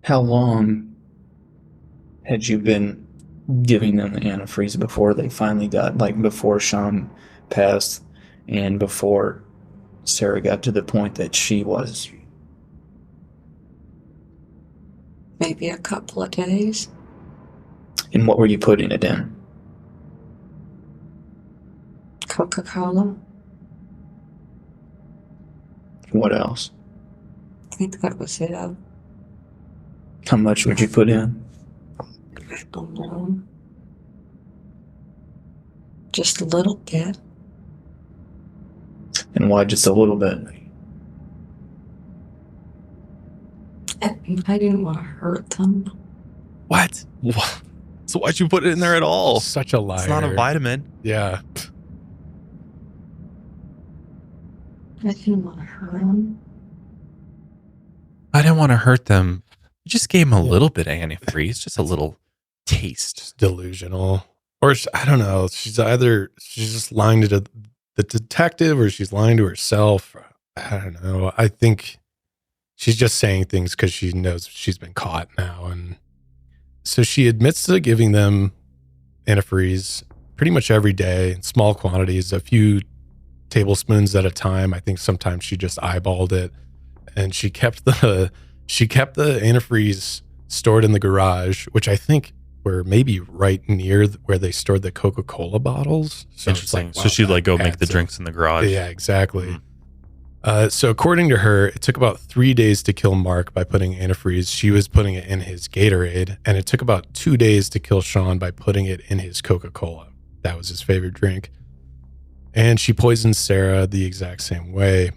How long had you been giving them the antifreeze before they finally got, like before Sean passed and before Sarah got to the point that she was? Maybe a couple of days. And what were you putting it in? Coca-Cola. What else? I think that was it. How much would you put in? I don't know. Just a little bit. And why just a little bit? I didn't want to hurt them. What? So why'd you put it in there at all? Such a liar. It's not a vitamin. Yeah. I didn't want to hurt them. I didn't want to hurt them. You just gave him a little bit of antifreeze, just a little taste. Just delusional. Or I don't know. She's just lying to the detective, or she's lying to herself. I don't know. I think she's just saying things because she knows she's been caught now. And so she admits to giving them antifreeze pretty much every day in small quantities, a few tablespoons at a time. I think sometimes she just eyeballed it. And she kept the antifreeze stored in the garage, which I think were maybe right near where they stored the Coca-Cola bottles. So interesting. So she'd like go make the drinks in the garage. Yeah, exactly. So according to her, it took about 3 days to kill Mark by putting antifreeze. She was putting it in his Gatorade, and it took about 2 days to kill Sean by putting it in his Coca-Cola. That was his favorite drink. And she poisoned Sarah the exact same way.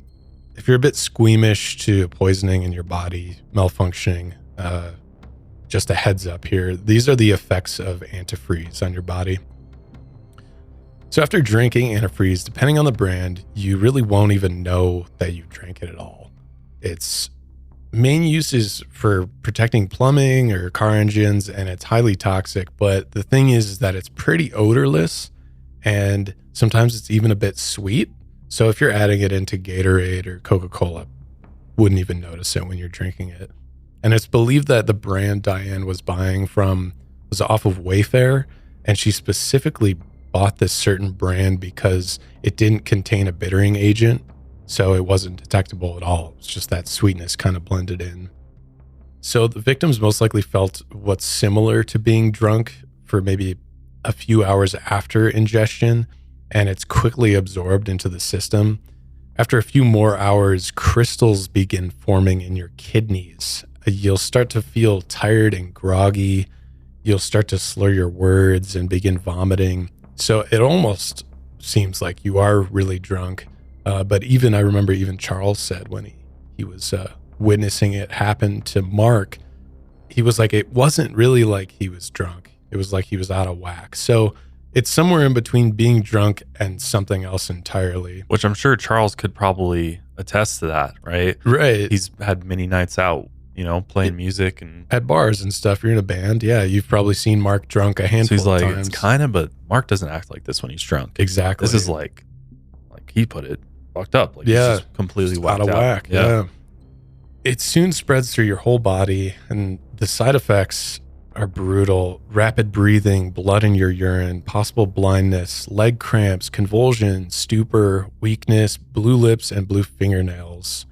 If you're a bit squeamish to poisoning in your body malfunctioning, just a heads up here. These are the effects of antifreeze on your body. So after drinking antifreeze, depending on the brand, you really won't even know that you drank it at all. Its main use is for protecting plumbing or car engines, and it's highly toxic. But the thing is that it's pretty odorless, and sometimes it's even a bit sweet. So if you're adding it into Gatorade or Coca-Cola, wouldn't even notice it when you're drinking it. And it's believed that the brand Diane was buying from was off of Wayfair, and she specifically bought this certain brand because it didn't contain a bittering agent, so it wasn't detectable at all. It's just that sweetness kind of blended in. So the victims most likely felt what's similar to being drunk for maybe a few hours after ingestion, and it's quickly absorbed into the system. After a few more hours, crystals begin forming in your kidneys. You'll start to feel tired and groggy. You'll start to slur your words and begin vomiting. So it almost seems like you are really drunk. But I remember even Charles said when he was witnessing it happen to Mark, he was like, it wasn't really like he was drunk. It was like he was out of whack. So it's somewhere in between being drunk and something else entirely. Which I'm sure Charles could probably attest to that, right? Right. He's had many nights out, playing music and at bars and stuff. You're in a band. Yeah. You've probably seen Mark drunk a handful so he's of like, times. it's kind of, but Mark doesn't act like this when he's drunk. Exactly. This is like he put it, fucked up. Like, yeah. He's just completely just whacked out of whack. Yeah. It soon spreads through your whole body, and the side effects are brutal. Rapid breathing, blood in your urine, possible blindness, leg cramps, convulsions, stupor, weakness, blue lips, and blue fingernails.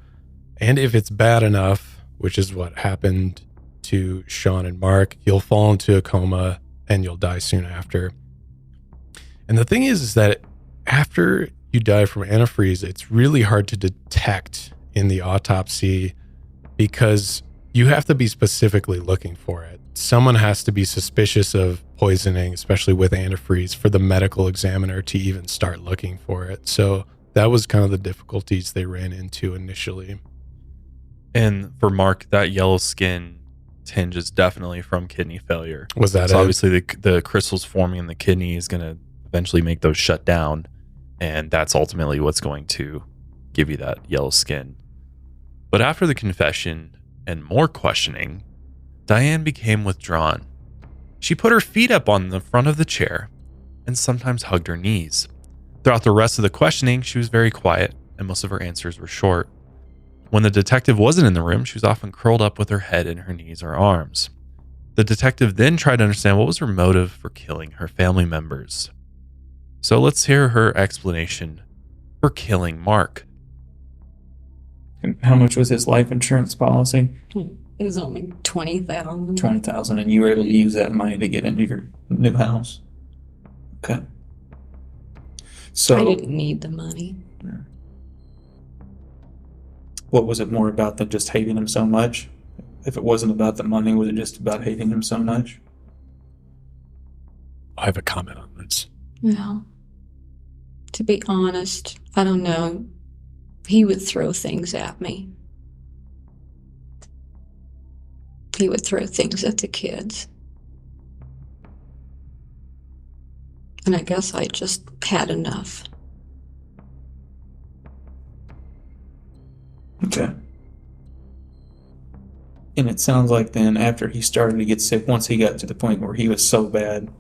And if it's bad enough, which is what happened to Sean and Mark, you'll fall into a coma and you'll die soon after. And the thing is that after you die from antifreeze, it's really hard to detect in the autopsy because you have to be specifically looking for it. Someone has to be suspicious of poisoning, especially with antifreeze, for the medical examiner to even start looking for it. So that was kind of the difficulties they ran into initially. And for Mark, that yellow skin tinge is definitely from kidney failure. Was that so it? Obviously, the crystals forming in the kidney is going to eventually make those shut down. And that's ultimately what's going to give you that yellow skin. But after the confession and more questioning, Diane became withdrawn. She put her feet up on the front of the chair and sometimes hugged her knees. Throughout the rest of the questioning, she was very quiet and most of her answers were short. When the detective wasn't in the room, she was often curled up with her head in her knees or arms. The detective then tried to understand what was her motive for killing her family members. So let's hear her explanation for killing Mark. And how much was his life insurance policy? It was only $20,000. $20,000, and you were able to use that money to get into your new house. Okay. So I didn't need the money. What was it more about than just hating him so much? If it wasn't about the money, was it just about hating him so much? I have a comment on this. Yeah. To be honest, I don't know. He would throw things at me. He would throw things at the kids. And I guess I just had enough. Okay. And it sounds like then after he started to get sick, once he got to the point where he was so bad,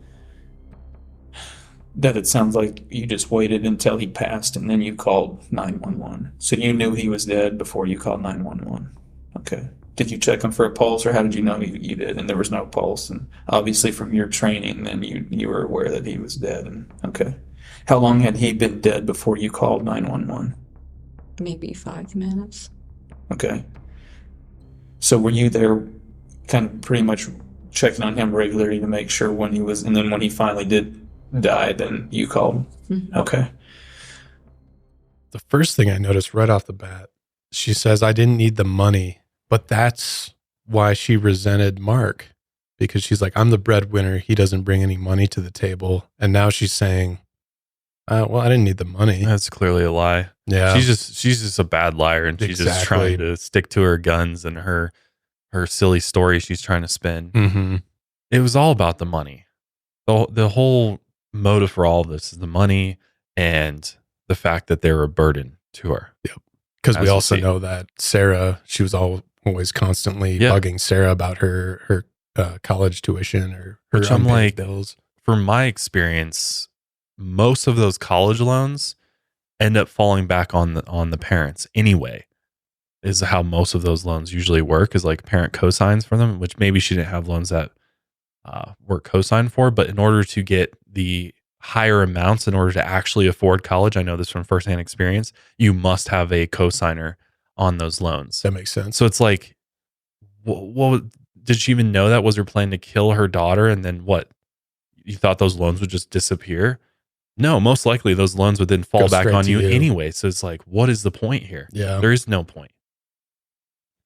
that it sounds like you just waited until he passed and then you called 911. So you knew he was dead before you called 911. Okay. Did you check him for a pulse, or how did you know you did? And there was no pulse. And obviously from your training, then you were aware that he was dead. And okay. How long had he been dead before you called 911? Maybe 5 minutes. Okay. So were you there kind of pretty much checking on him regularly to make sure when he was, and then when he finally did die, then you called? Mm-hmm. Okay. The first thing I noticed right off the bat, she says, I didn't need the money, but that's why she resented Mark, because she's like, I'm the breadwinner. He doesn't bring any money to the table. And now she's saying, well, I didn't need the money. That's clearly a lie. Yeah. She's just a bad liar, and she's just trying to stick to her guns and her silly story she's trying to spin. Mm-hmm. It was all about the money. The whole motive for all of this is the money and the fact that they're a burden to her. Yep. Because we also know that Sarah, she was always constantly bugging Sarah about her college tuition or her Which I'm unpaid like, bills. From my experience, most of those college loans end up falling back on the parents anyway. Is how most of those loans usually work, is like parent cosigns for them, which maybe she didn't have loans that were cosigned for, but in order to get the higher amounts, in order to actually afford college, I know this from firsthand experience, you must have a cosigner on those loans. That makes sense. So it's like, what did she even know that was her plan to kill her daughter? And then what? You thought those loans would just disappear? No, most likely those loans would then fall Go back straight on to you you. anyway. So it's like, what is the point here? Yeah. There is no point.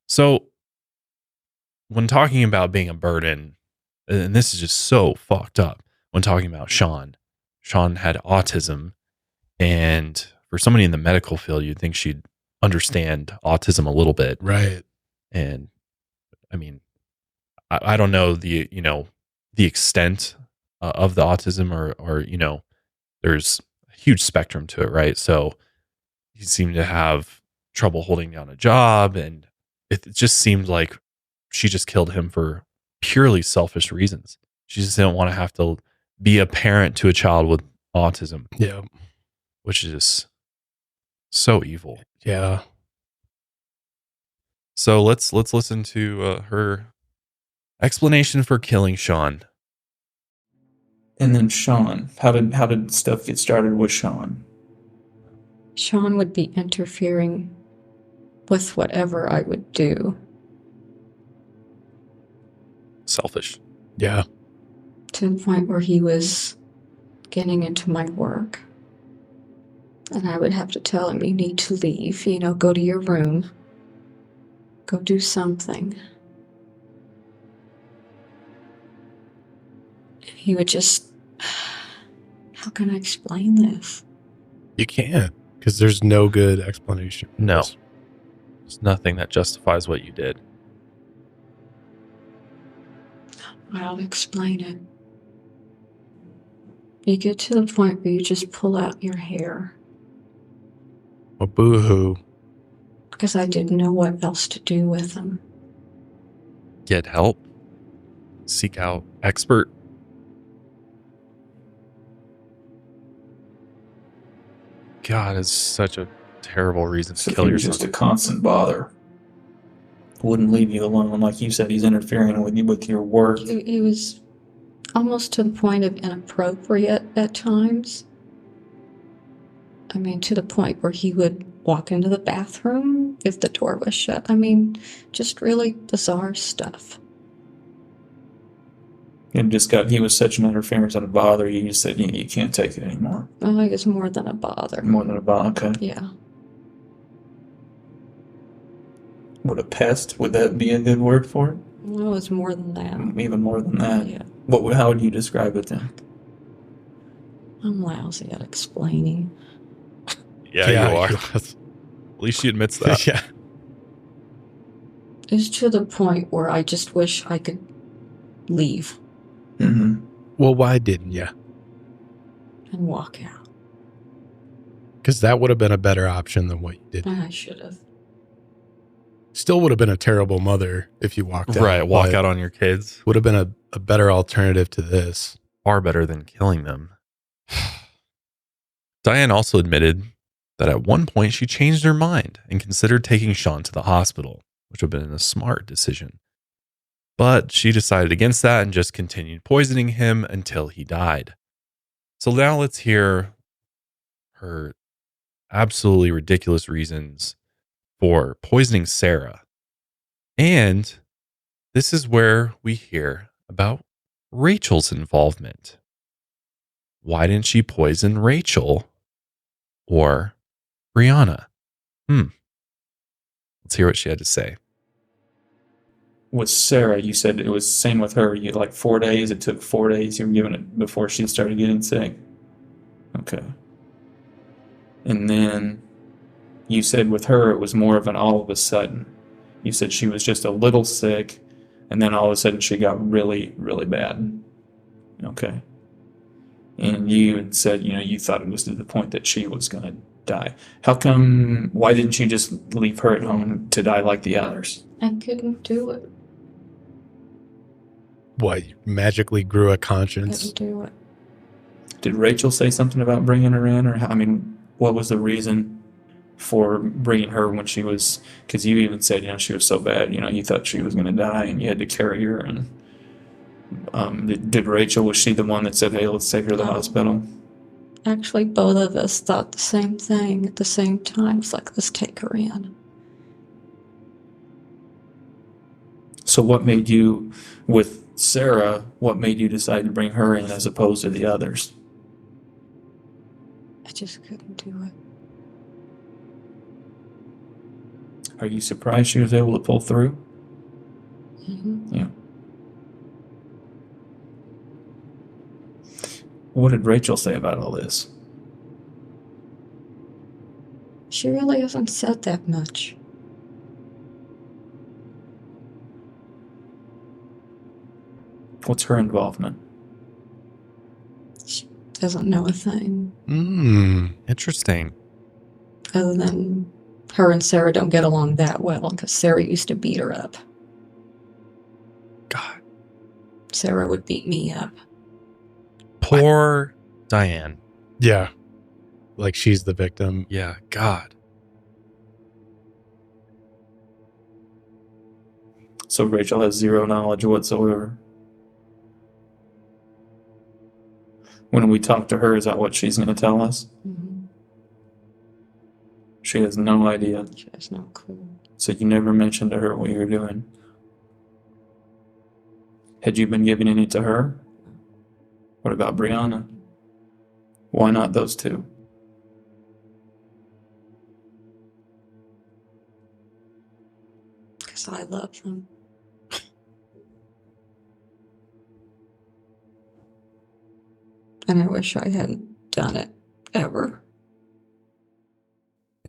So when talking about being a burden, and this is just so fucked up when talking about Sean had autism, and for somebody in the medical field, you'd think she'd understand autism a little bit. Right. And I mean, I don't know the extent of the autism or there's a huge spectrum to it, right? So he seemed to have trouble holding down a job, and it just seemed like she just killed him for purely selfish reasons. She just didn't want to have to be a parent to a child with autism. Yeah. Which is so evil. Yeah. So let's listen to her explanation for killing Sean. And then Sean, how did stuff get started with Sean? Sean would be interfering with whatever I would do. Selfish. Yeah. To the point where he was getting into my work. And I would have to tell him, you need to leave, go to your room. Go do something. And he would just, how can I explain this? You can't, because there's no good explanation. No. There's nothing that justifies what you did. I'll explain it. You get to the point where you just pull out your hair. Well, boo-hoo. Because I didn't know what else to do with them. Get help. Seek out expert. God, it's such a terrible reason to kill yourself. Just a constant bother. Wouldn't leave you alone. Like you said, he's interfering with you with your work. He was almost to the point of inappropriate at times. I mean, to the point where he would walk into the bathroom if the door was shut. I mean, just really bizarre stuff. He was such an interference and a bother, you just said you can't take it anymore. Oh, it was more than a bother. More than a bother, okay. Yeah. Would a pest, would that be a good word for it? Well, it was more than that. Even more than that? Yeah. How would you describe it then? I'm lousy at explaining. Yeah, you are. At least she admits that. Yeah. It's to the point where I just wish I could leave. Mm-hmm. Well, why didn't you? And walk out. Because that would have been a better option than what you did. I should have. Still would have been a terrible mother if you walked out. Right, walk out on your kids. Would have been a better alternative to this. Far better than killing them. Diane also admitted that at one point she changed her mind and considered taking Sean to the hospital, which would have been a smart decision. But she decided against that and just continued poisoning him until he died. So now let's hear her absolutely ridiculous reasons for poisoning Sarah. And this is where we hear about Rachel's involvement. Why didn't she poison Rachel or Brianna? Let's hear what she had to say. With Sarah, you said it was the same with her. You 4 days. It took 4 days. You were giving it before she started getting sick. Okay. And then you said with her, it was more of an all of a sudden. You said she was just a little sick, and then all of a sudden she got really, really bad. Okay. And you had said, you thought it was to the point that she was going to die. Why didn't you just leave her at home to die like the others? I couldn't do it. What, you magically grew a conscience? Couldn't do it. Did Rachel say something about bringing her in? Or, what was the reason for bringing her when she was, because you even said, she was so bad, you thought she was going to die and you had to carry her. And did Rachel, was she the one that said, hey, let's take her to the hospital? Actually, both of us thought the same thing at the same time. It's like, let's take her in. So what made you, with Sarah, what made you decide to bring her in as opposed to the others? just couldn't do it. Are you surprised she was able to pull through? Mm-hmm. Yeah. What did Rachel say about all this? She really hasn't said that much. What's her involvement? She doesn't know a thing. Interesting. Other than her and Sarah don't get along that well because Sarah used to beat her up. God. Sarah would beat me up. Poor Diane. Yeah. Like she's the victim. Yeah, God. So Rachel has zero knowledge whatsoever. When we talk to her, is that what she's going to tell us? Mm-hmm. She has no idea. She has no clue. So you never mentioned to her what you were doing? Had you been giving any to her? What about Brianna? Why not those two? Because I love them. And I wish I hadn't done it, ever.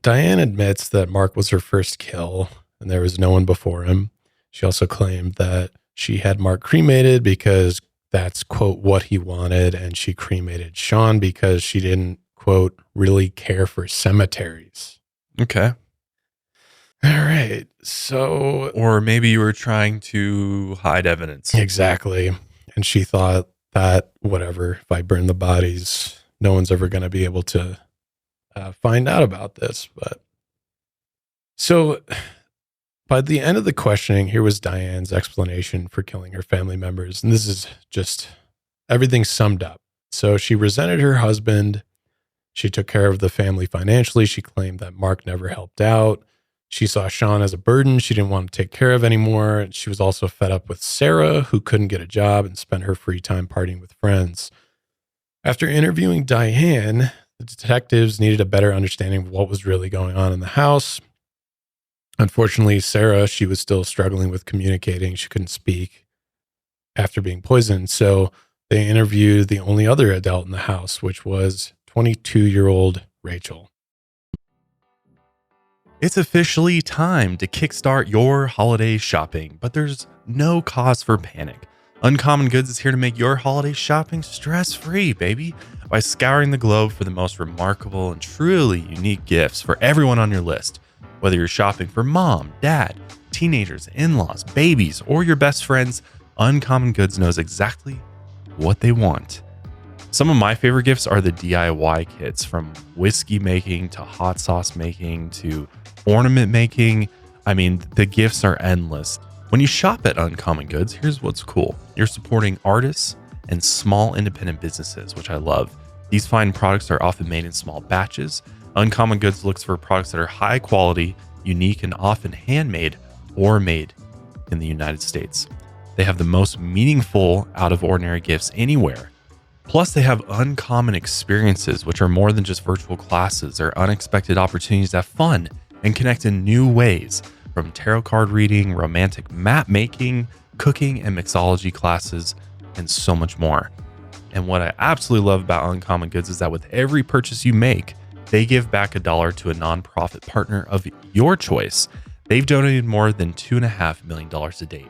Diane admits that Mark was her first kill and there was no one before him. She also claimed that she had Mark cremated because that's, quote, what he wanted. And she cremated Sean because she didn't, quote, really care for cemeteries. Okay. All right. So. Or maybe you were trying to hide evidence. Exactly. And she thought that, whatever, if I burn the bodies, no one's ever going to be able to find out about this. But so by the end of the questioning, here was Diane's explanation for killing her family members. And this is just everything summed up. So she resented her husband. She took care of the family financially. She claimed that Mark never helped out. She saw Sean as a burden she didn't want to take care of anymore. She was also fed up with Sarah, who couldn't get a job and spent her free time partying with friends. After interviewing Diane, the detectives needed a better understanding of what was really going on in the house. Unfortunately, Sarah, she was still struggling with communicating. She couldn't speak after being poisoned. So they interviewed the only other adult in the house, which was 22-year-old Rachel. It's officially time to kickstart your holiday shopping, but there's no cause for panic. Uncommon Goods is here to make your holiday shopping stress-free, baby, by scouring the globe for the most remarkable and truly unique gifts for everyone on your list. Whether you're shopping for mom, dad, teenagers, in-laws, babies, or your best friends, Uncommon Goods knows exactly what they want. Some of my favorite gifts are the DIY kits, from whiskey making to hot sauce making to ornament making. I mean, the gifts are endless. When you shop at Uncommon Goods, here's what's cool. You're supporting artists and small independent businesses, which I love. These fine products are often made in small batches. Uncommon Goods looks for products that are high quality, unique, and often handmade or made in the United States. They have the most meaningful, out-of-ordinary gifts anywhere. Plus, they have uncommon experiences, which are more than just virtual classes. They're unexpected opportunities to have fun and connect in new ways, from tarot card reading, romantic map making, cooking and mixology classes, and so much more. And what I absolutely love about Uncommon Goods is that with every purchase you make, they give back $1 to a nonprofit partner of your choice. They've donated more than $2.5 million to date.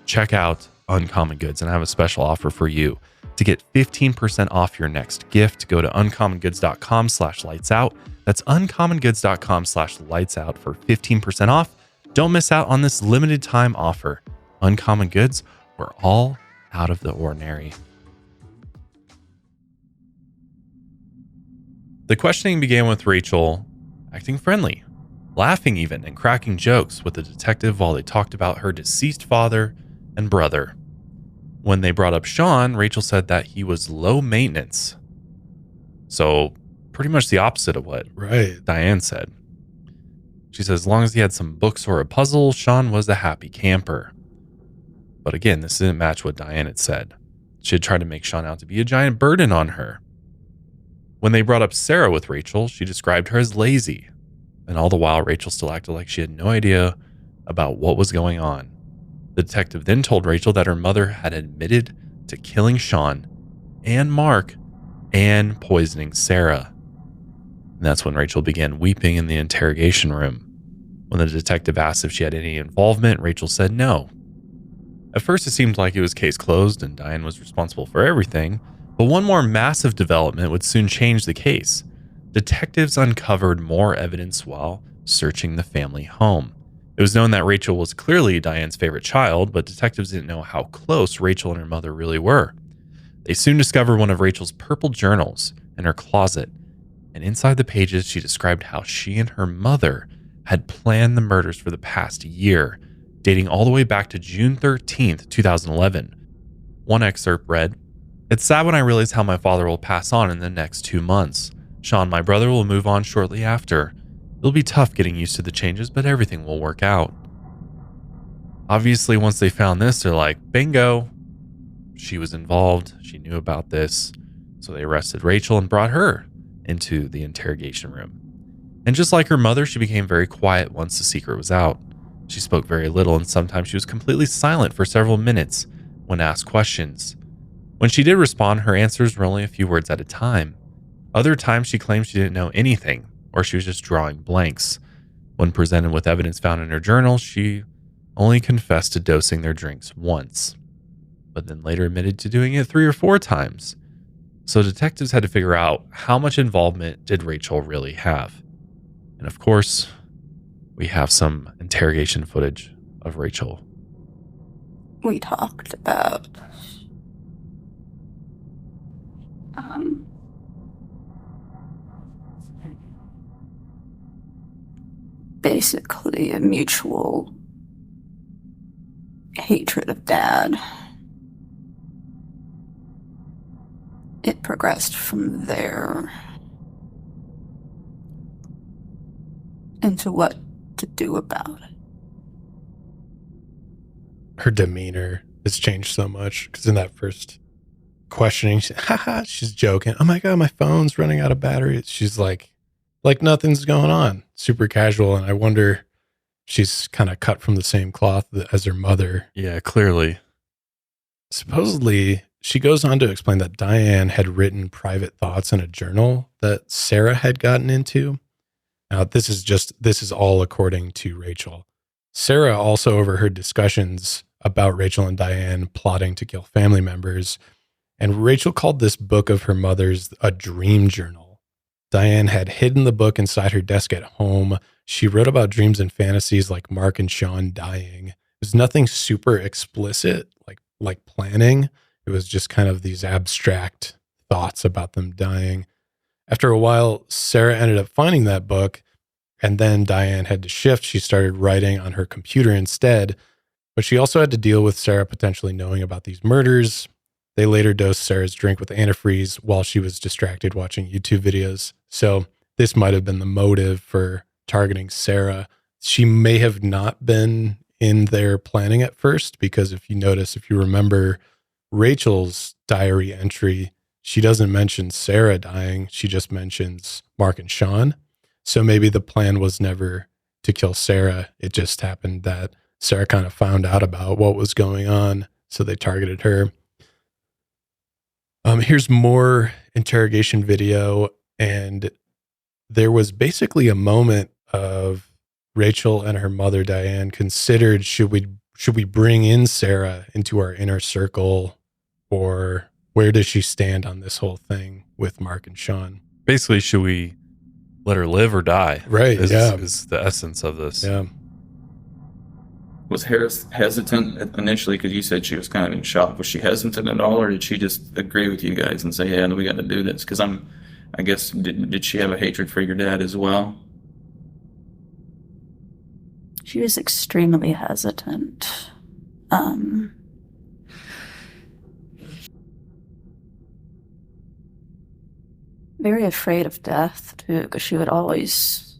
Check out Uncommon Goods, and I have a special offer for you. To get 15% off your next gift, go to uncommongoods.com/lightsout. That's uncommongoods.com/lightsout for 15% off. Don't miss out on this limited time offer. Uncommon Goods, we're all out of the ordinary. The questioning began with Rachel acting friendly, laughing even, and cracking jokes with the detective while they talked about her deceased father and brother. When they brought up Sean, Rachel said that he was low maintenance. So pretty much the opposite of what Diane said. She says as long as he had some books or a puzzle, Sean was a happy camper. But again, this didn't match what Diane had said. She had tried to make Sean out to be a giant burden on her. When they brought up Sarah with Rachel, she described her as lazy. And all the while, Rachel still acted like she had no idea about what was going on. The detective then told Rachel that her mother had admitted to killing Sean and Mark and poisoning Sarah. And that's when Rachel began weeping in the interrogation room. When the detective asked if she had any involvement, Rachel said no. At first, it seemed like it was case closed and Diane was responsible for everything, but one more massive development would soon change the case. Detectives uncovered more evidence while searching the family home. It was known that Rachel was clearly Diane's favorite child, but detectives didn't know how close Rachel and her mother really were. They soon discovered one of Rachel's purple journals in her closet, and inside the pages, she described how she and her mother had planned the murders for the past year, dating all the way back to June 13th, 2011. One excerpt read, "It's sad when I realize how my father will pass on in the next 2 months. Sean, my brother, will move on shortly after. It'll be tough getting used to the changes, but everything will work out." Obviously, once they found this, they're like, bingo. She was involved. She knew about this. So they arrested Rachel and brought her into the interrogation room. And just like her mother, she became very quiet once the secret was out. She spoke very little, and sometimes she was completely silent for several minutes when asked questions. When she did respond, her answers were only a few words at a time. Other times, she claimed she didn't know anything, or she was just drawing blanks. When presented with evidence found in her journal, she only confessed to dosing their drinks once, but then later admitted to doing it 3 or 4 times. So detectives had to figure out how much involvement did Rachel really have. And of course, we have some interrogation footage of Rachel. We talked about basically a mutual hatred of Dad. It progressed from there into what to do about it. Her demeanor has changed so much, because in that first questioning, she's joking. "Oh my God, my phone's running out of battery." She's like nothing's going on, super casual. And I wonder, she's kind of cut from the same cloth as her mother. Yeah, clearly. Supposedly, she goes on to explain that Diane had written private thoughts in a journal that Sarah had gotten into. Now, this is all according to Rachel. Sarah also overheard discussions about Rachel and Diane plotting to kill family members, and Rachel called this book of her mother's a dream journal. Diane had hidden the book inside her desk at home. She wrote about dreams and fantasies like Mark and Sean dying. It was nothing super explicit, like planning. It was just kind of these abstract thoughts about them dying. After a while, Sarah ended up finding that book, and then Diane had to shift. She started writing on her computer instead, but she also had to deal with Sarah potentially knowing about these murders. They later dosed Sarah's drink with antifreeze while she was distracted watching YouTube videos. So this might have been the motive for targeting Sarah. She may have not been in their planning at first, because if you remember Rachel's diary entry, she doesn't mention Sarah dying. She just mentions Mark and Sean. So maybe the plan was never to kill Sarah. It just happened that Sarah kind of found out about what was going on, so they targeted her. Here's more interrogation video, and there was basically a moment of Rachel and her mother Diane considered, should we bring in Sarah into our inner circle, or where does she stand on this whole thing with Mark and Sean? Basically, should we let her live or die? Right. Is the essence of this. Yeah. Was Harris hesitant initially, because you said she was kind of in shock? Was she hesitant at all, or did she just agree with you guys and say, "Yeah, we got to do this"? Because I guess, did she have a hatred for your dad as well? She was extremely hesitant. Very afraid of death, too, because she would always,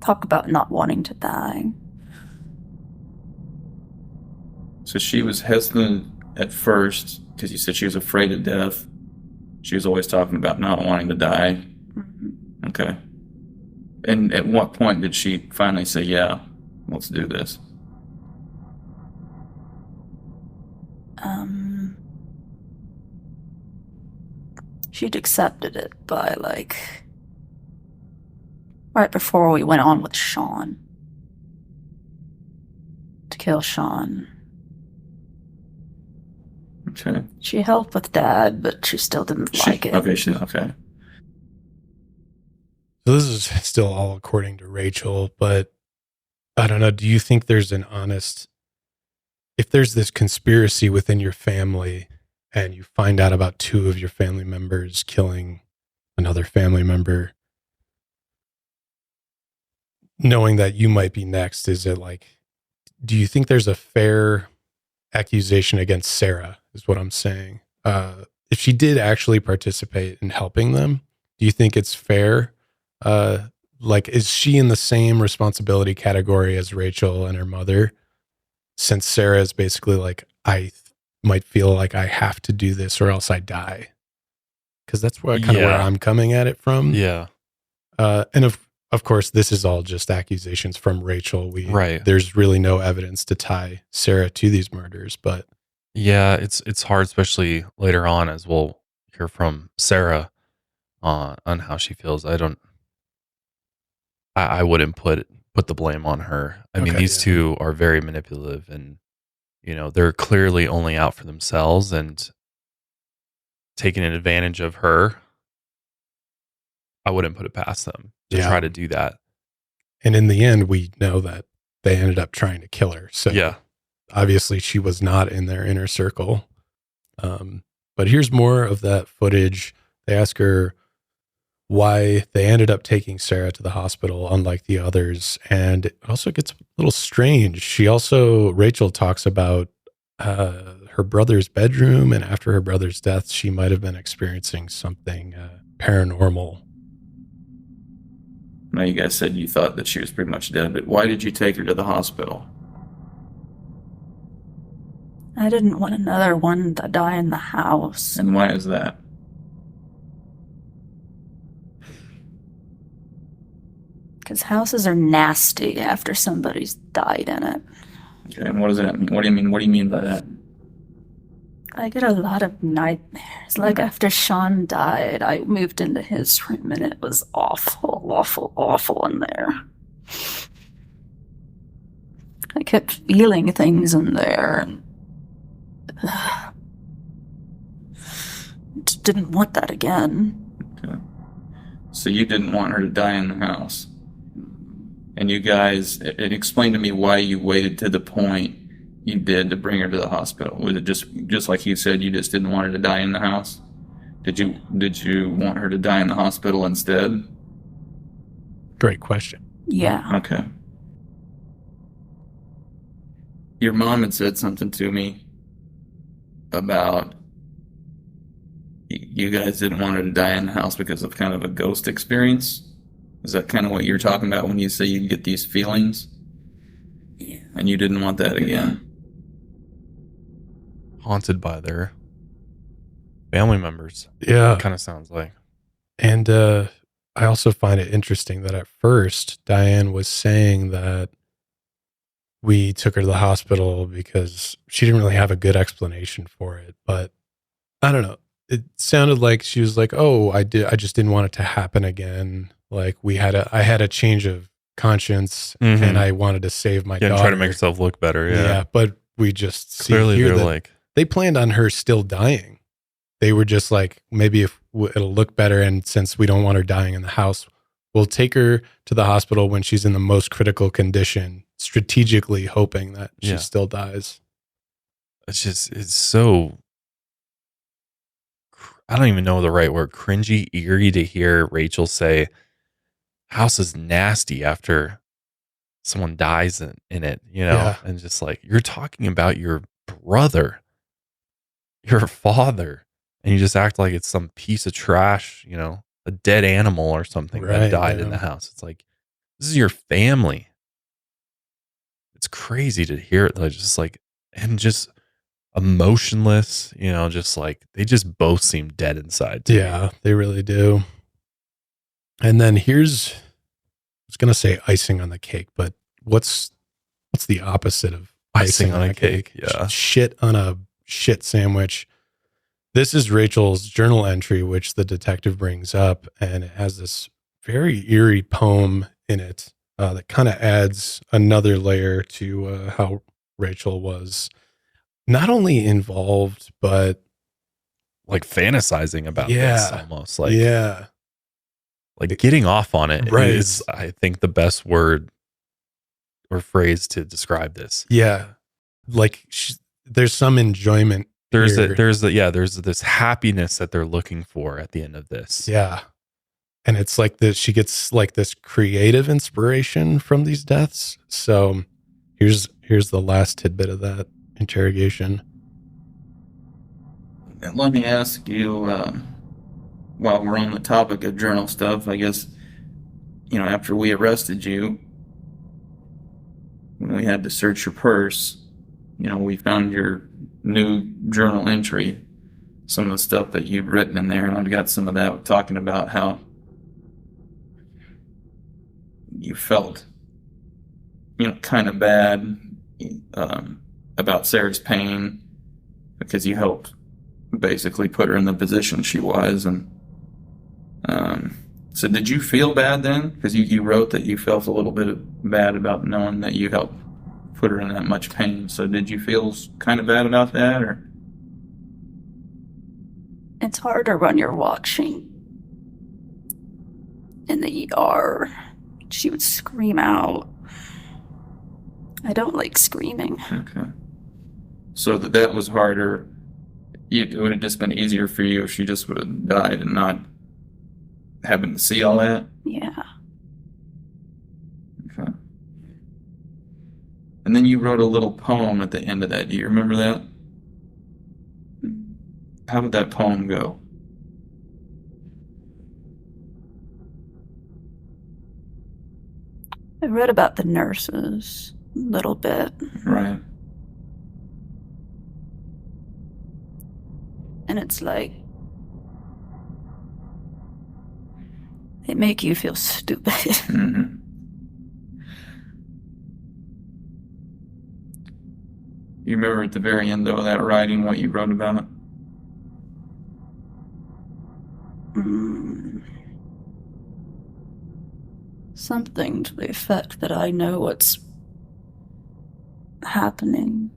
talk about not wanting to die. So she was hesitant at first because you said she was afraid of death. She was always talking about not wanting to die. Okay. And at what point did she finally say, yeah, let's do this? She'd accepted it by, like, right before we went on with Sean. To kill Sean. Okay. She helped with Dad, but she still didn't like it. Okay. So this is still all according to Rachel, but I don't know. Do you think there's if there's this conspiracy within your family and you find out about 2 of your family members killing another family member, knowing that you might be next, is it like, do you think there's a fair accusation against Sarah, is what I'm saying? If she did actually participate in helping them, do you think it's fair? Like, is she in the same responsibility category as Rachel and her mother? Since Sarah is basically like, I might feel like I have to do this or else I die. Because that's where I'm coming at it from. Yeah. And of course, this is all just accusations from Rachel. Right. There's really no evidence to tie Sarah to these murders, but yeah, it's hard, especially later on, as we'll hear from Sarah on how she feels. I wouldn't put the blame on her. I mean, these 2 are very manipulative, and they're clearly only out for themselves and taking advantage of her. I wouldn't put it past them to try to do that. And in the end, we know that they ended up trying to kill her. So yeah, obviously she was not in their inner circle. But here's more of that footage. They ask her why they ended up taking Sarah to the hospital, unlike the others. And it also gets a little strange. Rachel talks about her brother's bedroom, and after her brother's death, she might have been experiencing something paranormal. Now, you guys said you thought that she was pretty much dead, but why did you take her to the hospital? I didn't want another one to die in the house. And why is that? Because houses are nasty after somebody's died in it. Okay, and what does that mean? What do you mean by that? I get a lot of nightmares. Like after Sean died, I moved into his room and it was awful in there. I kept feeling things in there and just didn't want that again. Okay. So you didn't want her to die in the house. And you guys, it explained to me why you waited to the point you did to bring her to the hospital. Was it just like you said, you just didn't want her to die in the house? Did you want her to die in the hospital instead? Great question. Yeah. Okay. Your mom had said something to me about you guys didn't want her to die in the house because of kind of a ghost experience. Is that kind of what you're talking about when you say you get these feelings? Yeah. And you didn't want that again? Haunted by their family members. Yeah. It kind of sounds like. And I also find it interesting that at first Diane was saying that we took her to the hospital because she didn't really have a good explanation for it. But I don't know. It sounded like she was like, "Oh, I just didn't want it to happen again. Like I had a change of conscience, and I wanted to save my daughter." And try to make herself look better. Yeah. But we just clearly see here they're that like, they planned on her still dying. They were just like, maybe if it'll look better, and since we don't want her dying in the house, we'll take her to the hospital when she's in the most critical condition, strategically hoping that she still dies. It's so, I don't even know the right word, cringy, eerie to hear Rachel say, house is nasty after someone dies in it, and just like, you're talking about your brother, your father, and you just act like it's some piece of trash, a dead animal or something that died in the house. It's like, this is your family. It's crazy to hear it, though, just like, and just emotionless, just like they just both seem dead inside. Yeah, they really do. And then I was going to say icing on the cake, but what's the opposite of icing on a cake? Yeah. Shit on a shit sandwich. This is Rachel's journal entry, which the detective brings up, and it has this very eerie poem in it that kind of adds another layer to how Rachel was not only involved, but like fantasizing about this almost. Like, like getting off on it is, I think, the best word or phrase to describe this. Yeah. Like there's some enjoyment. There's this happiness that they're looking for at the end of this. Yeah. And it's like this, she gets like this creative inspiration from these deaths. So here's the last tidbit of that interrogation. And let me ask you, while we're on the topic of journal stuff, I guess, after we arrested you, when we had to search your purse, we found your new journal entry, some of the stuff that you've written in there, and I've got some of that talking about how you felt, kind of bad about Sarah's pain because you helped basically put her in the position she was. And so did you feel bad then? Because you wrote that you felt a little bit bad about knowing that you helped put her in that much pain. So did you feel kind of bad about that, or? It's harder when you're watching in the ER. She would scream out. I don't like screaming. Okay. So that was harder. It would have just been easier for you if she just would have died and not having to see all that? Yeah. Okay. And then you wrote a little poem at the end of that. Do you remember that? How did that poem go? I read about the nurses a little bit. Right. And it's like, they make you feel stupid. Mm-hmm. You remember at the very end, though, of that writing, what you wrote about it? Something to the effect that I know what's happening.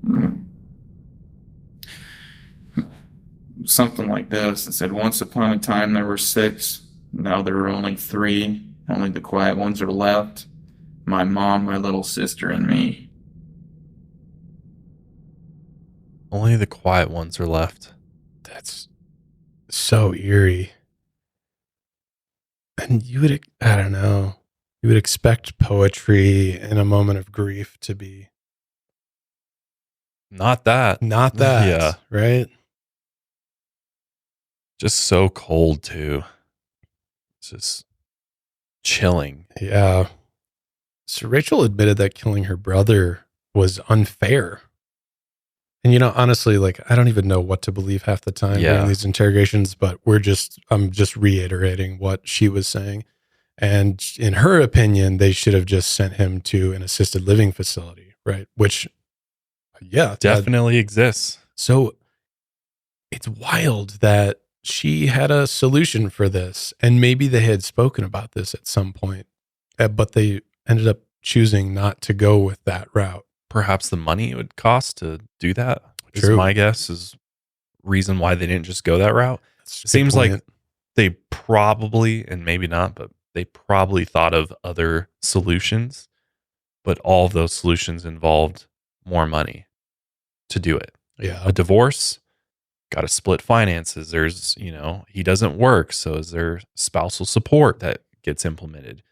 Something like this. It said, once upon a time there were 6. Now there are only 3. Only the quiet ones are left. My mom, my little sister, and me. Only the quiet ones are left. That's so eerie. And you would, I don't know, you would expect poetry in a moment of grief to be. Not that. Yeah. Right? Just so cold, too. It's just chilling. Yeah. So Rachel admitted that killing her brother was unfair. And, honestly, like, I don't even know what to believe half the time during these interrogations, but I'm just reiterating what she was saying. And in her opinion, they should have just sent him to an assisted living facility, right? Which, definitely exists. So it's wild that she had a solution for this, and maybe they had spoken about this at some point, but they ended up choosing not to go with that route. Perhaps the money it would cost to do that True. is my guess, is reason why they didn't just go that route. It seems like they probably, and maybe not, but they probably thought of other solutions, but all of those solutions involved more money to do it. Yeah. A divorce, got to split finances. There's, he doesn't work. So is there spousal support that gets implemented?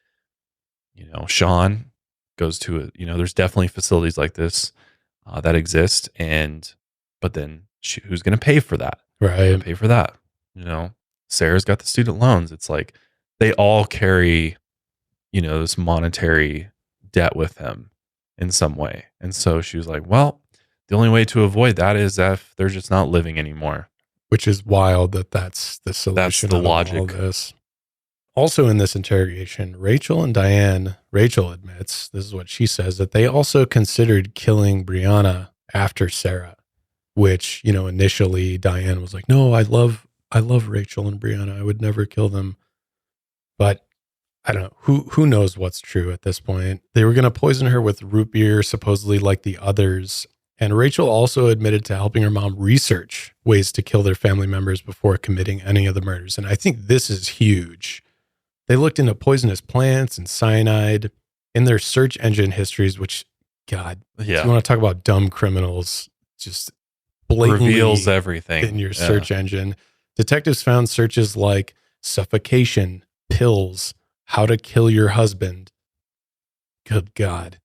Sean goes to there's definitely facilities like this that exist. But then who's going to pay for that? Right. Pay for that. Sarah's got the student loans. It's like they all carry, this monetary debt with them in some way. And so she was like, well, the only way to avoid that is if they're just not living anymore. Which is wild that's the solution. That's the of logic. all this. Also in this interrogation, Rachel admits, this is what she says, that they also considered killing Brianna after Sarah, which, initially Diane was like, no, I love Rachel and Brianna. I would never kill them. But I don't know. Who knows what's true at this point? They were going to poison her with root beer, supposedly like the others. And Rachel also admitted to helping her mom research ways to kill their family members before committing any of the murders. And I think this is huge. They looked into poisonous plants and cyanide in their search engine histories, which, God, if you want to talk about dumb criminals, just blatantly reveals everything in your search engine. Detectives found searches like suffocation, pills, how to kill your husband. Good God.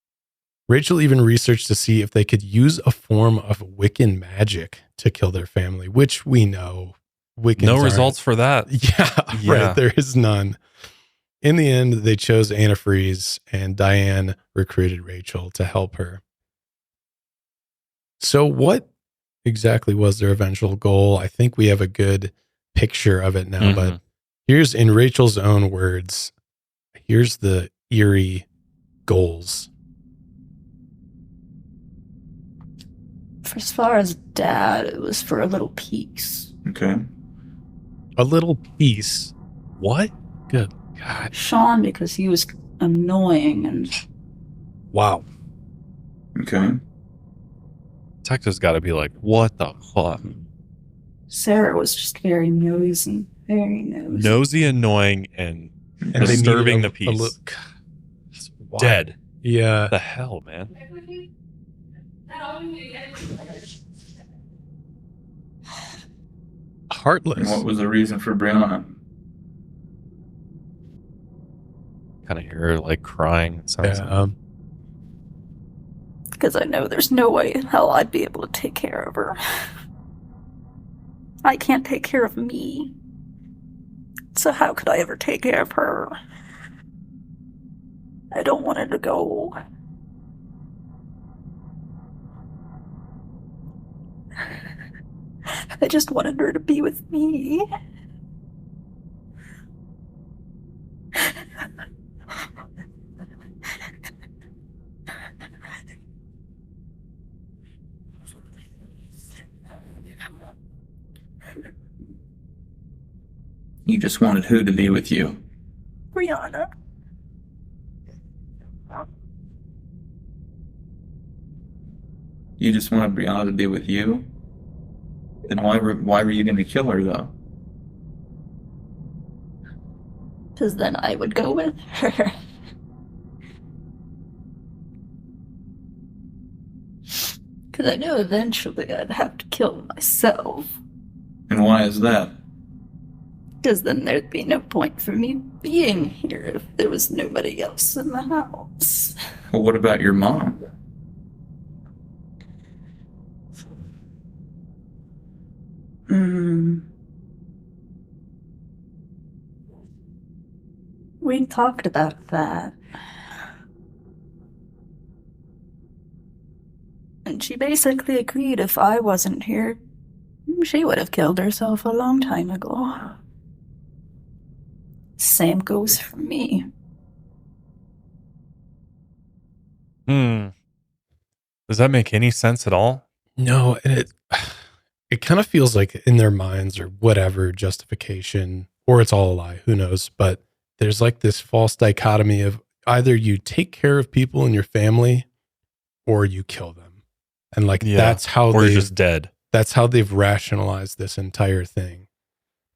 Rachel even researched to see if they could use a form of Wiccan magic to kill their family, which we know Wiccans no aren't. results for that. Yeah, right. There is none. In the end, they chose antifreeze, and Diane recruited Rachel to help her. So what exactly was their eventual goal? I think we have a good picture of it now, but here's, in Rachel's own words, here's the eerie goals. For as far as Dad, it was for a little peace. Okay. A little peace? What? Good God. Sean, because he was annoying and... Wow. Okay. Detectives got to be like, what the fuck? Sarah was just very nosy. Very nosy. Nosy, annoying, and disturbing the peace. Dead. Yeah. What the hell, man? Heartless. And what was the reason for Brianna? Kind of hear her like crying. It sounds like. Because I know there's no way in hell I'd be able to take care of her. I can't take care of me. So how could I ever take care of her? I don't want her to go. I just wanted her to be with me. You just wanted who to be with you? Brianna. You just wanted Brianna to be with you? Then why were you going to kill her, though? Because then I would go with her. Because I knew eventually I'd have to kill myself. And why is that? Because then there'd be no point for me being here if there was nobody else in the house. Well, what about your mom? We talked about that. And she basically agreed if I wasn't here, she would have killed herself a long time ago. Same goes for me. Does that make any sense at all? No, and it kind of feels like in their minds or whatever justification, or it's all a lie, who knows, but there's like this false dichotomy of either you take care of people in your family or you kill them. And like that's how or you're just dead. That's how they've rationalized this entire thing.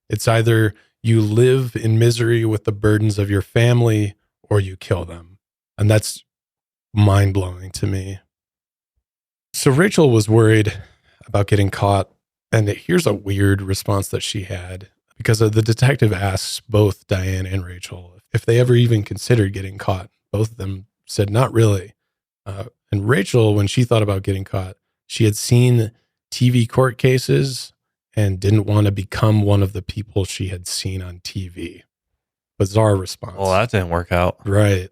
It's either you live in misery with the burdens of your family or you kill them. And that's mind-blowing to me. So Rachel was worried about getting caught. And here's a weird response that she had, because the detective asks both Diane and Rachel if they ever even considered getting caught. Both of them said not really. And Rachel, when she thought about getting caught, she had seen TV court cases and didn't want to become one of the people she had seen on TV. Bizarre response. Well, that didn't work out. Right.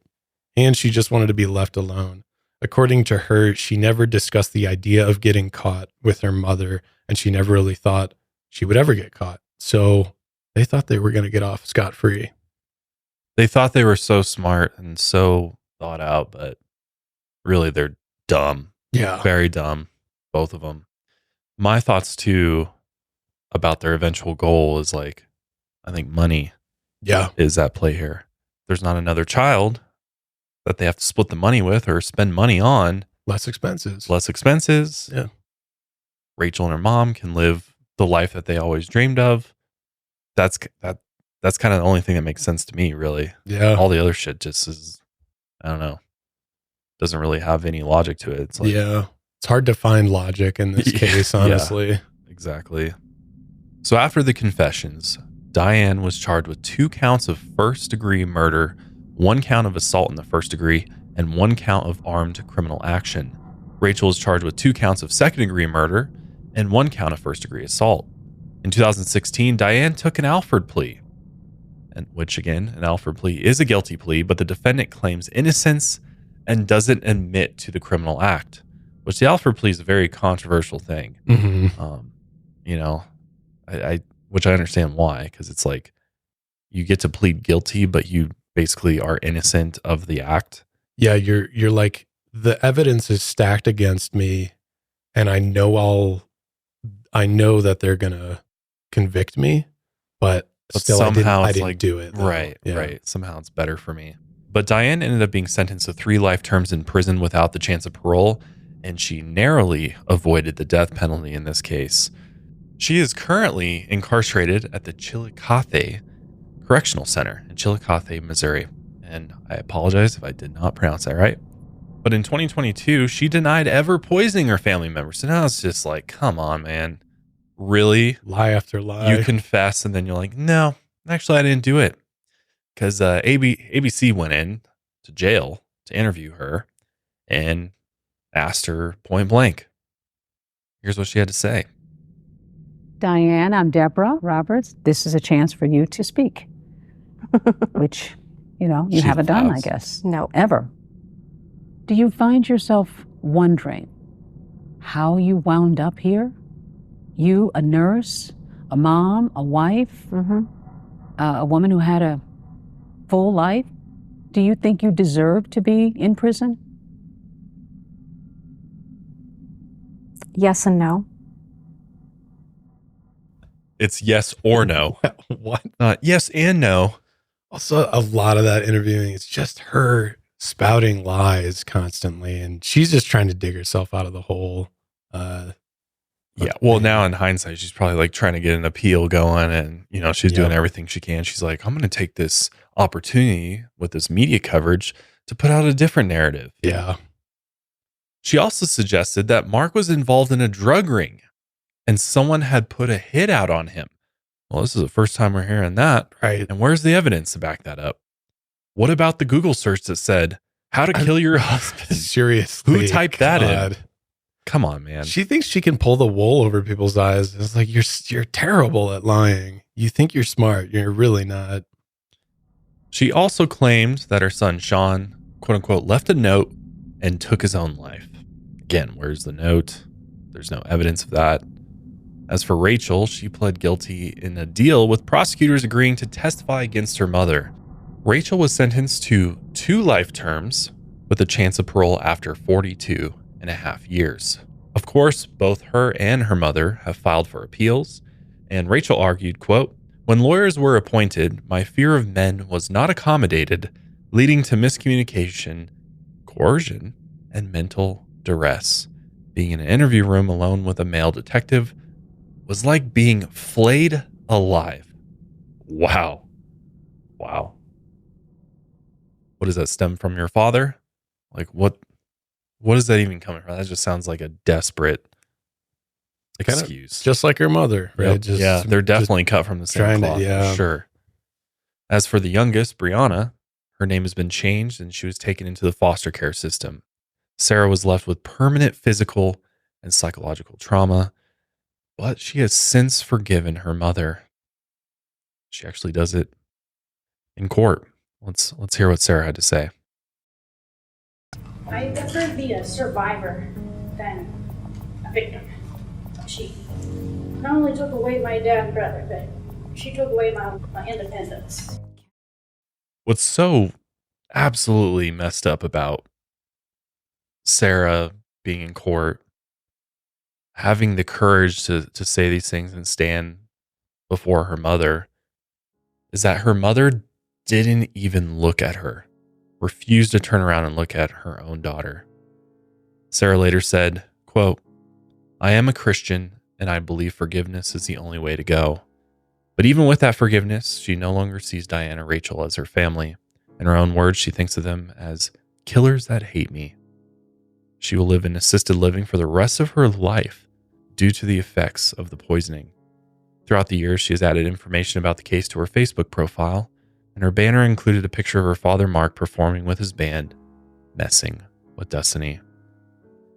And she just wanted to be left alone. according to her, she never discussed the idea of getting caught with her mother, and she never really thought she would ever get caught. So they thought they were going to get off scot-free. They thought they were so smart and so thought out, but really they're dumb. Yeah. Very dumb, both of them. My thoughts too about their eventual goal is like, I think money is at play here. There's not another child that they have to split the money with or spend money on. Less expenses. Yeah. Rachel and her mom can live the life that they always dreamed of. That's kind of the only thing that makes sense to me, really. Yeah. All the other shit just is, I don't know, doesn't really have any logic to it. It's like, it's hard to find logic in this case, honestly. Yeah, exactly. So after the confessions, Diane was charged with 2 counts of first-degree murder, 1 count of assault in the first degree, and 1 count of armed criminal action. Rachel was charged with 2 counts of second-degree murder and 1 count of first-degree assault. In 2016, Diane took an Alford plea, and which again, an Alford plea is a guilty plea, but the defendant claims innocence and doesn't admit to the criminal act, which the Alford plea is a very controversial thing. You know, which I understand why, because it's like you get to plead guilty, but you basically are innocent of the act. Yeah, you're like, the evidence is stacked against me, and I know that they're gonna convict me, but still somehow I didn't do it. Though. Right. Somehow it's better for me. But Diane ended up being sentenced to 3 life terms in prison without the chance of parole, and she narrowly avoided the death penalty in this case. She is currently incarcerated at the Chillicothe Correctional Center in Chillicothe, Missouri. And I apologize if I did not pronounce that right. But in 2022, she denied ever poisoning her family members. So now it's just like, come on, man. Really? Lie after lie. You confess and then you're like, no, actually, I didn't do it. Because ABC went in to jail to interview her and asked her point blank. Here's what she had to say. Diane, I'm Deborah Roberts. This is a chance for you to speak, which, you She haven't done, I loves. guess. No. Ever. Do you find yourself wondering how you wound up here? You, a nurse, a mom, a wife, a woman who had a full life? Do you think you deserve to be in prison? Yes and no. It's yes or no. What? Yes and no. Also, a lot of that interviewing is just her spouting lies constantly, and she's just trying to dig herself out of the hole. Well, now in hindsight, she's probably like trying to get an appeal going, and she's doing everything she can. She's like, I'm going to take this opportunity with this media coverage to put out a different narrative. Yeah. She also suggested that Mark was involved in a drug ring and someone had put a hit out on him. Well, this is the first time we're hearing that. Right. And where's the evidence to back that up? What about the Google search that said, how to kill your husband? Seriously. Who typed that in? Come on, man. She thinks she can pull the wool over people's eyes. It's like, you're terrible at lying. You think you're smart. You're really not. She also claimed that her son, Sean, quote unquote, left a note and took his own life. Again, where's the note? There's no evidence of that. As for Rachel, she pled guilty in a deal with prosecutors agreeing to testify against her mother. Rachel was sentenced to 2 life terms with a chance of parole after 42.5 years. Of course, both her and her mother have filed for appeals, and Rachel argued, quote, when lawyers were appointed, my fear of men was not accommodated, leading to miscommunication, coercion, and mental duress. Being in an interview room alone with a male detective was like being flayed alive. Wow. What does that stem from, your father? Like, what is that even coming from? That just sounds like a desperate excuse. Just like her mother, right? Yep. They're definitely cut from the same cloth, for sure. As for the youngest, Brianna, her name has been changed and she was taken into the foster care system. Sarah was left with permanent physical and psychological trauma, but she has since forgiven her mother. She actually does it in court. Let's hear what Sarah had to say. I'd prefer to be a survivor than a victim. She not only took away my dad and brother, but she took away my independence. What's so absolutely messed up about Sarah being in court, having the courage to say these things and stand before her mother, is that her mother didn't even look at her, refused to turn around and look at her own daughter. Sarah later said, quote, "I am a Christian and I believe forgiveness is the only way to go. But even with that forgiveness, she no longer sees Diane or Rachel as her family. In her own words, she thinks of them as killers that hate me. She will live in assisted living for the rest of her life due to the effects of the poisoning. Throughout the years, she has added information about the case to her Facebook profile, and her banner included a picture of her father Mark performing with his band, Messing with Destiny.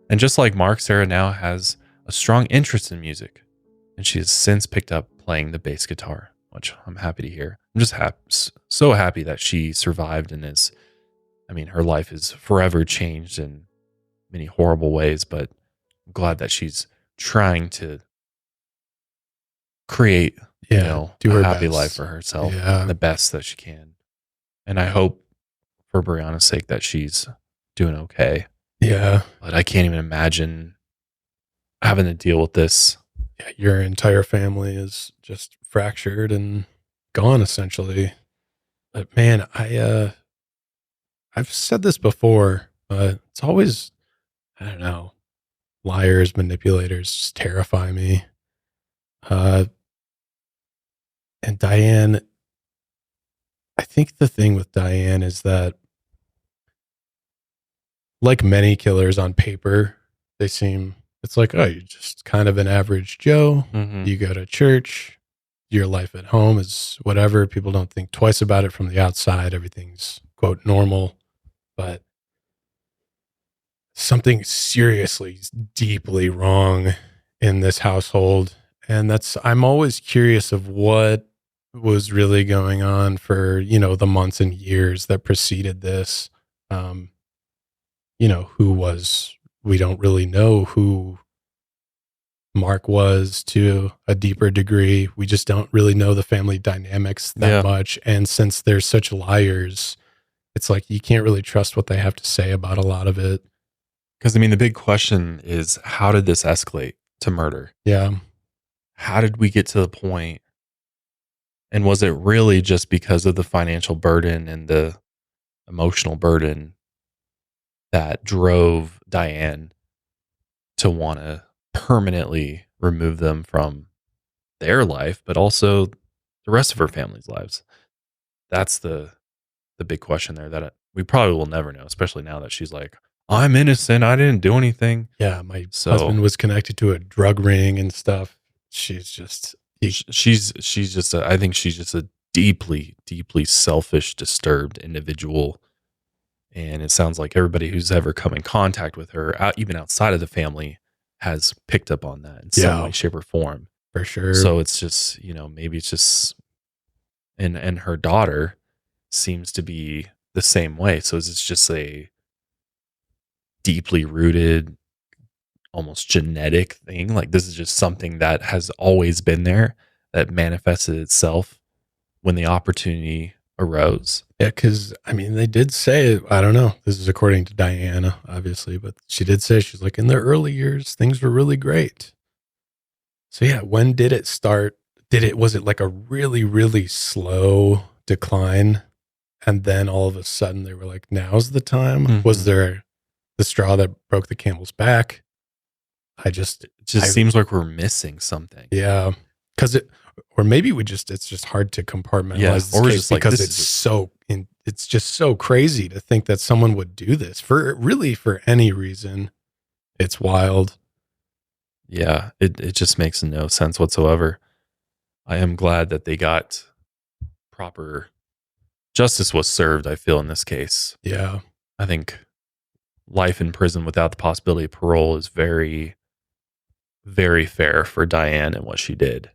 And just like Mark, Sarah now has a strong interest in music, and she has since picked up playing the bass guitar, which I'm happy to hear. I'm just so happy that she survived and her life is forever changed in many horrible ways, but I'm glad that she's trying to create, do a her happy best. life for herself, Yeah. the best that she can. And I hope for Brianna's sake that she's doing okay. Yeah. But I can't even imagine having to deal with this. Yeah, your entire family is just fractured and gone essentially. But man, I've said this before, but it's always, I don't know, liars, manipulators just terrify me. And Diane, I think the thing with Diane is that, like many killers on paper, it's like, oh, you're just kind of an average Joe. Mhm. You go to church, your life at home is whatever. People don't think twice about it from the outside. Everything's, quote, normal. But something seriously, deeply wrong in this household. And I'm always curious of what was really going on for, the months and years that preceded this. We don't really know who Mark was to a deeper degree. We just don't really know the family dynamics that much. And since they're such liars, it's like you can't really trust what they have to say about a lot of it. Because, the big question is, how did this escalate to murder? Yeah. How did we get to the point? And was it really just because of the financial burden and the emotional burden that drove Diane to want to permanently remove them from their life, but also the rest of her family's lives? That's the big question there that we probably will never know, especially now that she's like, I'm innocent. I didn't do anything. Yeah. My husband was connected to a drug ring and stuff. She's just, I think she's just a deeply, deeply selfish, disturbed individual. And it sounds like everybody who's ever come in contact with her, even outside of the family, has picked up on that in some way, shape, or form. For sure. So it's just, maybe it's just, and her daughter seems to be the same way. So it's just a deeply rooted, almost genetic thing. Like this is just something that has always been there, that manifested itself when the opportunity arose. Yeah, because they did say, I don't know, this is according to Diana, obviously, but she did say, she's like, in the early years, things were really great. So yeah, when did it start? Was it like a really, really slow decline? And then all of a sudden they were like, now's the time? Mm-hmm. Was there the straw that broke the camel's back? It just seems like we're missing something. Yeah. Or maybe it's just hard to compartmentalize this case because it's just so crazy to think that someone would do this for any reason. It's wild. Yeah, it just makes no sense whatsoever. I am glad that they got proper justice was served, I feel, in this case. Yeah. I think life in prison without the possibility of parole is very, very fair for Diane and what she did.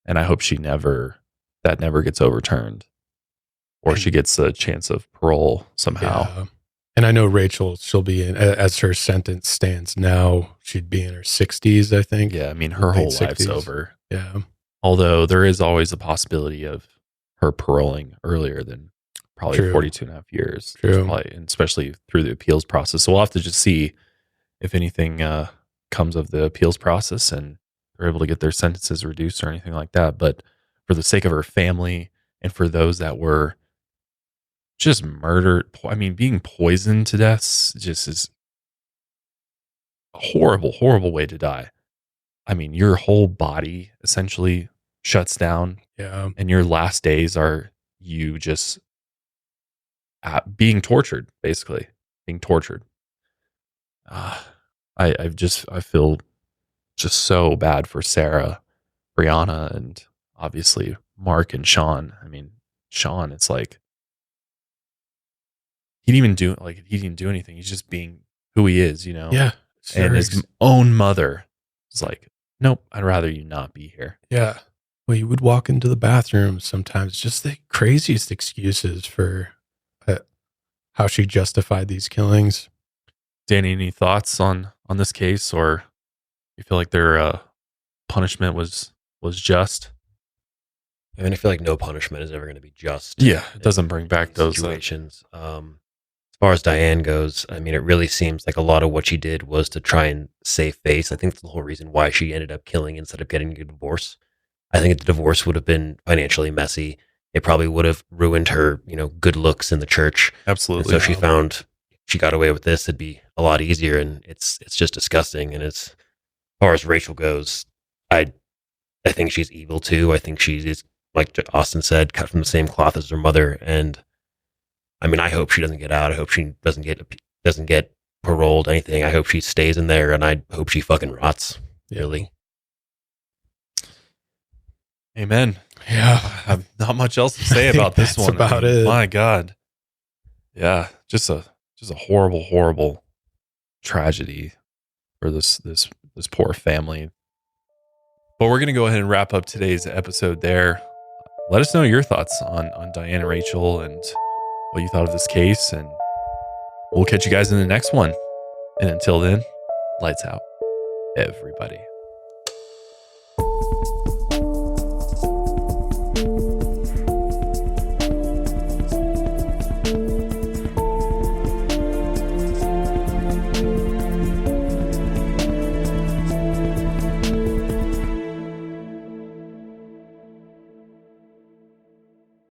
And I hope that never gets overturned, or she gets a chance of parole somehow. Yeah. And I know Rachel, she'll be in, as her sentence stands now, she'd be in her 60s, I think. Yeah, I mean, her whole Late life's 60s. over. Yeah. Although there is always a possibility of her paroling earlier than probably True. 42 and a half years. True. Probably, and especially through the appeals process. So we'll have to just see if anything comes of the appeals process and they're able to get their sentences reduced or anything like that. But for the sake of her family and for those that were just murdered, I mean, being poisoned to death just is a horrible, horrible way to die. I mean, your whole body essentially shuts down. Yeah. And your last days are you just being tortured, basically being tortured. I feel just so bad for Sarah, Brianna, and obviously Mark and Sean. I mean, Sean, it's like he didn't even do anything. He's just being who he is, you know? Yeah. And his own mother was like, nope, I'd rather you not be here. Yeah. Well, you would walk into the bathroom sometimes, just the craziest excuses for how she justified these killings. Danny, any thoughts on this case, or you feel like their punishment was just? I mean, I feel like no punishment is ever going to be just. Yeah, it doesn't bring back those situations. As far as Diane goes, I mean, it really seems like a lot of what she did was to try and save face. I think that's the whole reason why she ended up killing instead of getting a divorce. I think the divorce would have been financially messy. It probably would have ruined her, good looks in the church. Absolutely. And so she found she got away with this. It'd be a lot easier, and it's just disgusting. And as far as Rachel goes, I think she's evil too. I think she's, like Austin said, cut from the same cloth as her mother. And I mean, I hope she doesn't get out. I hope she doesn't get paroled, anything. I hope she stays in there, and I hope she fucking rots. Really. Amen. Yeah. I have not much else to say about this one. About it. My God. Yeah. Just a horrible, horrible tragedy for this poor family. But we're going to go ahead and wrap up today's episode there. Let us know your thoughts on Diane and Rachel and what you thought of this case. And we'll catch you guys in the next one. And until then, lights out, everybody.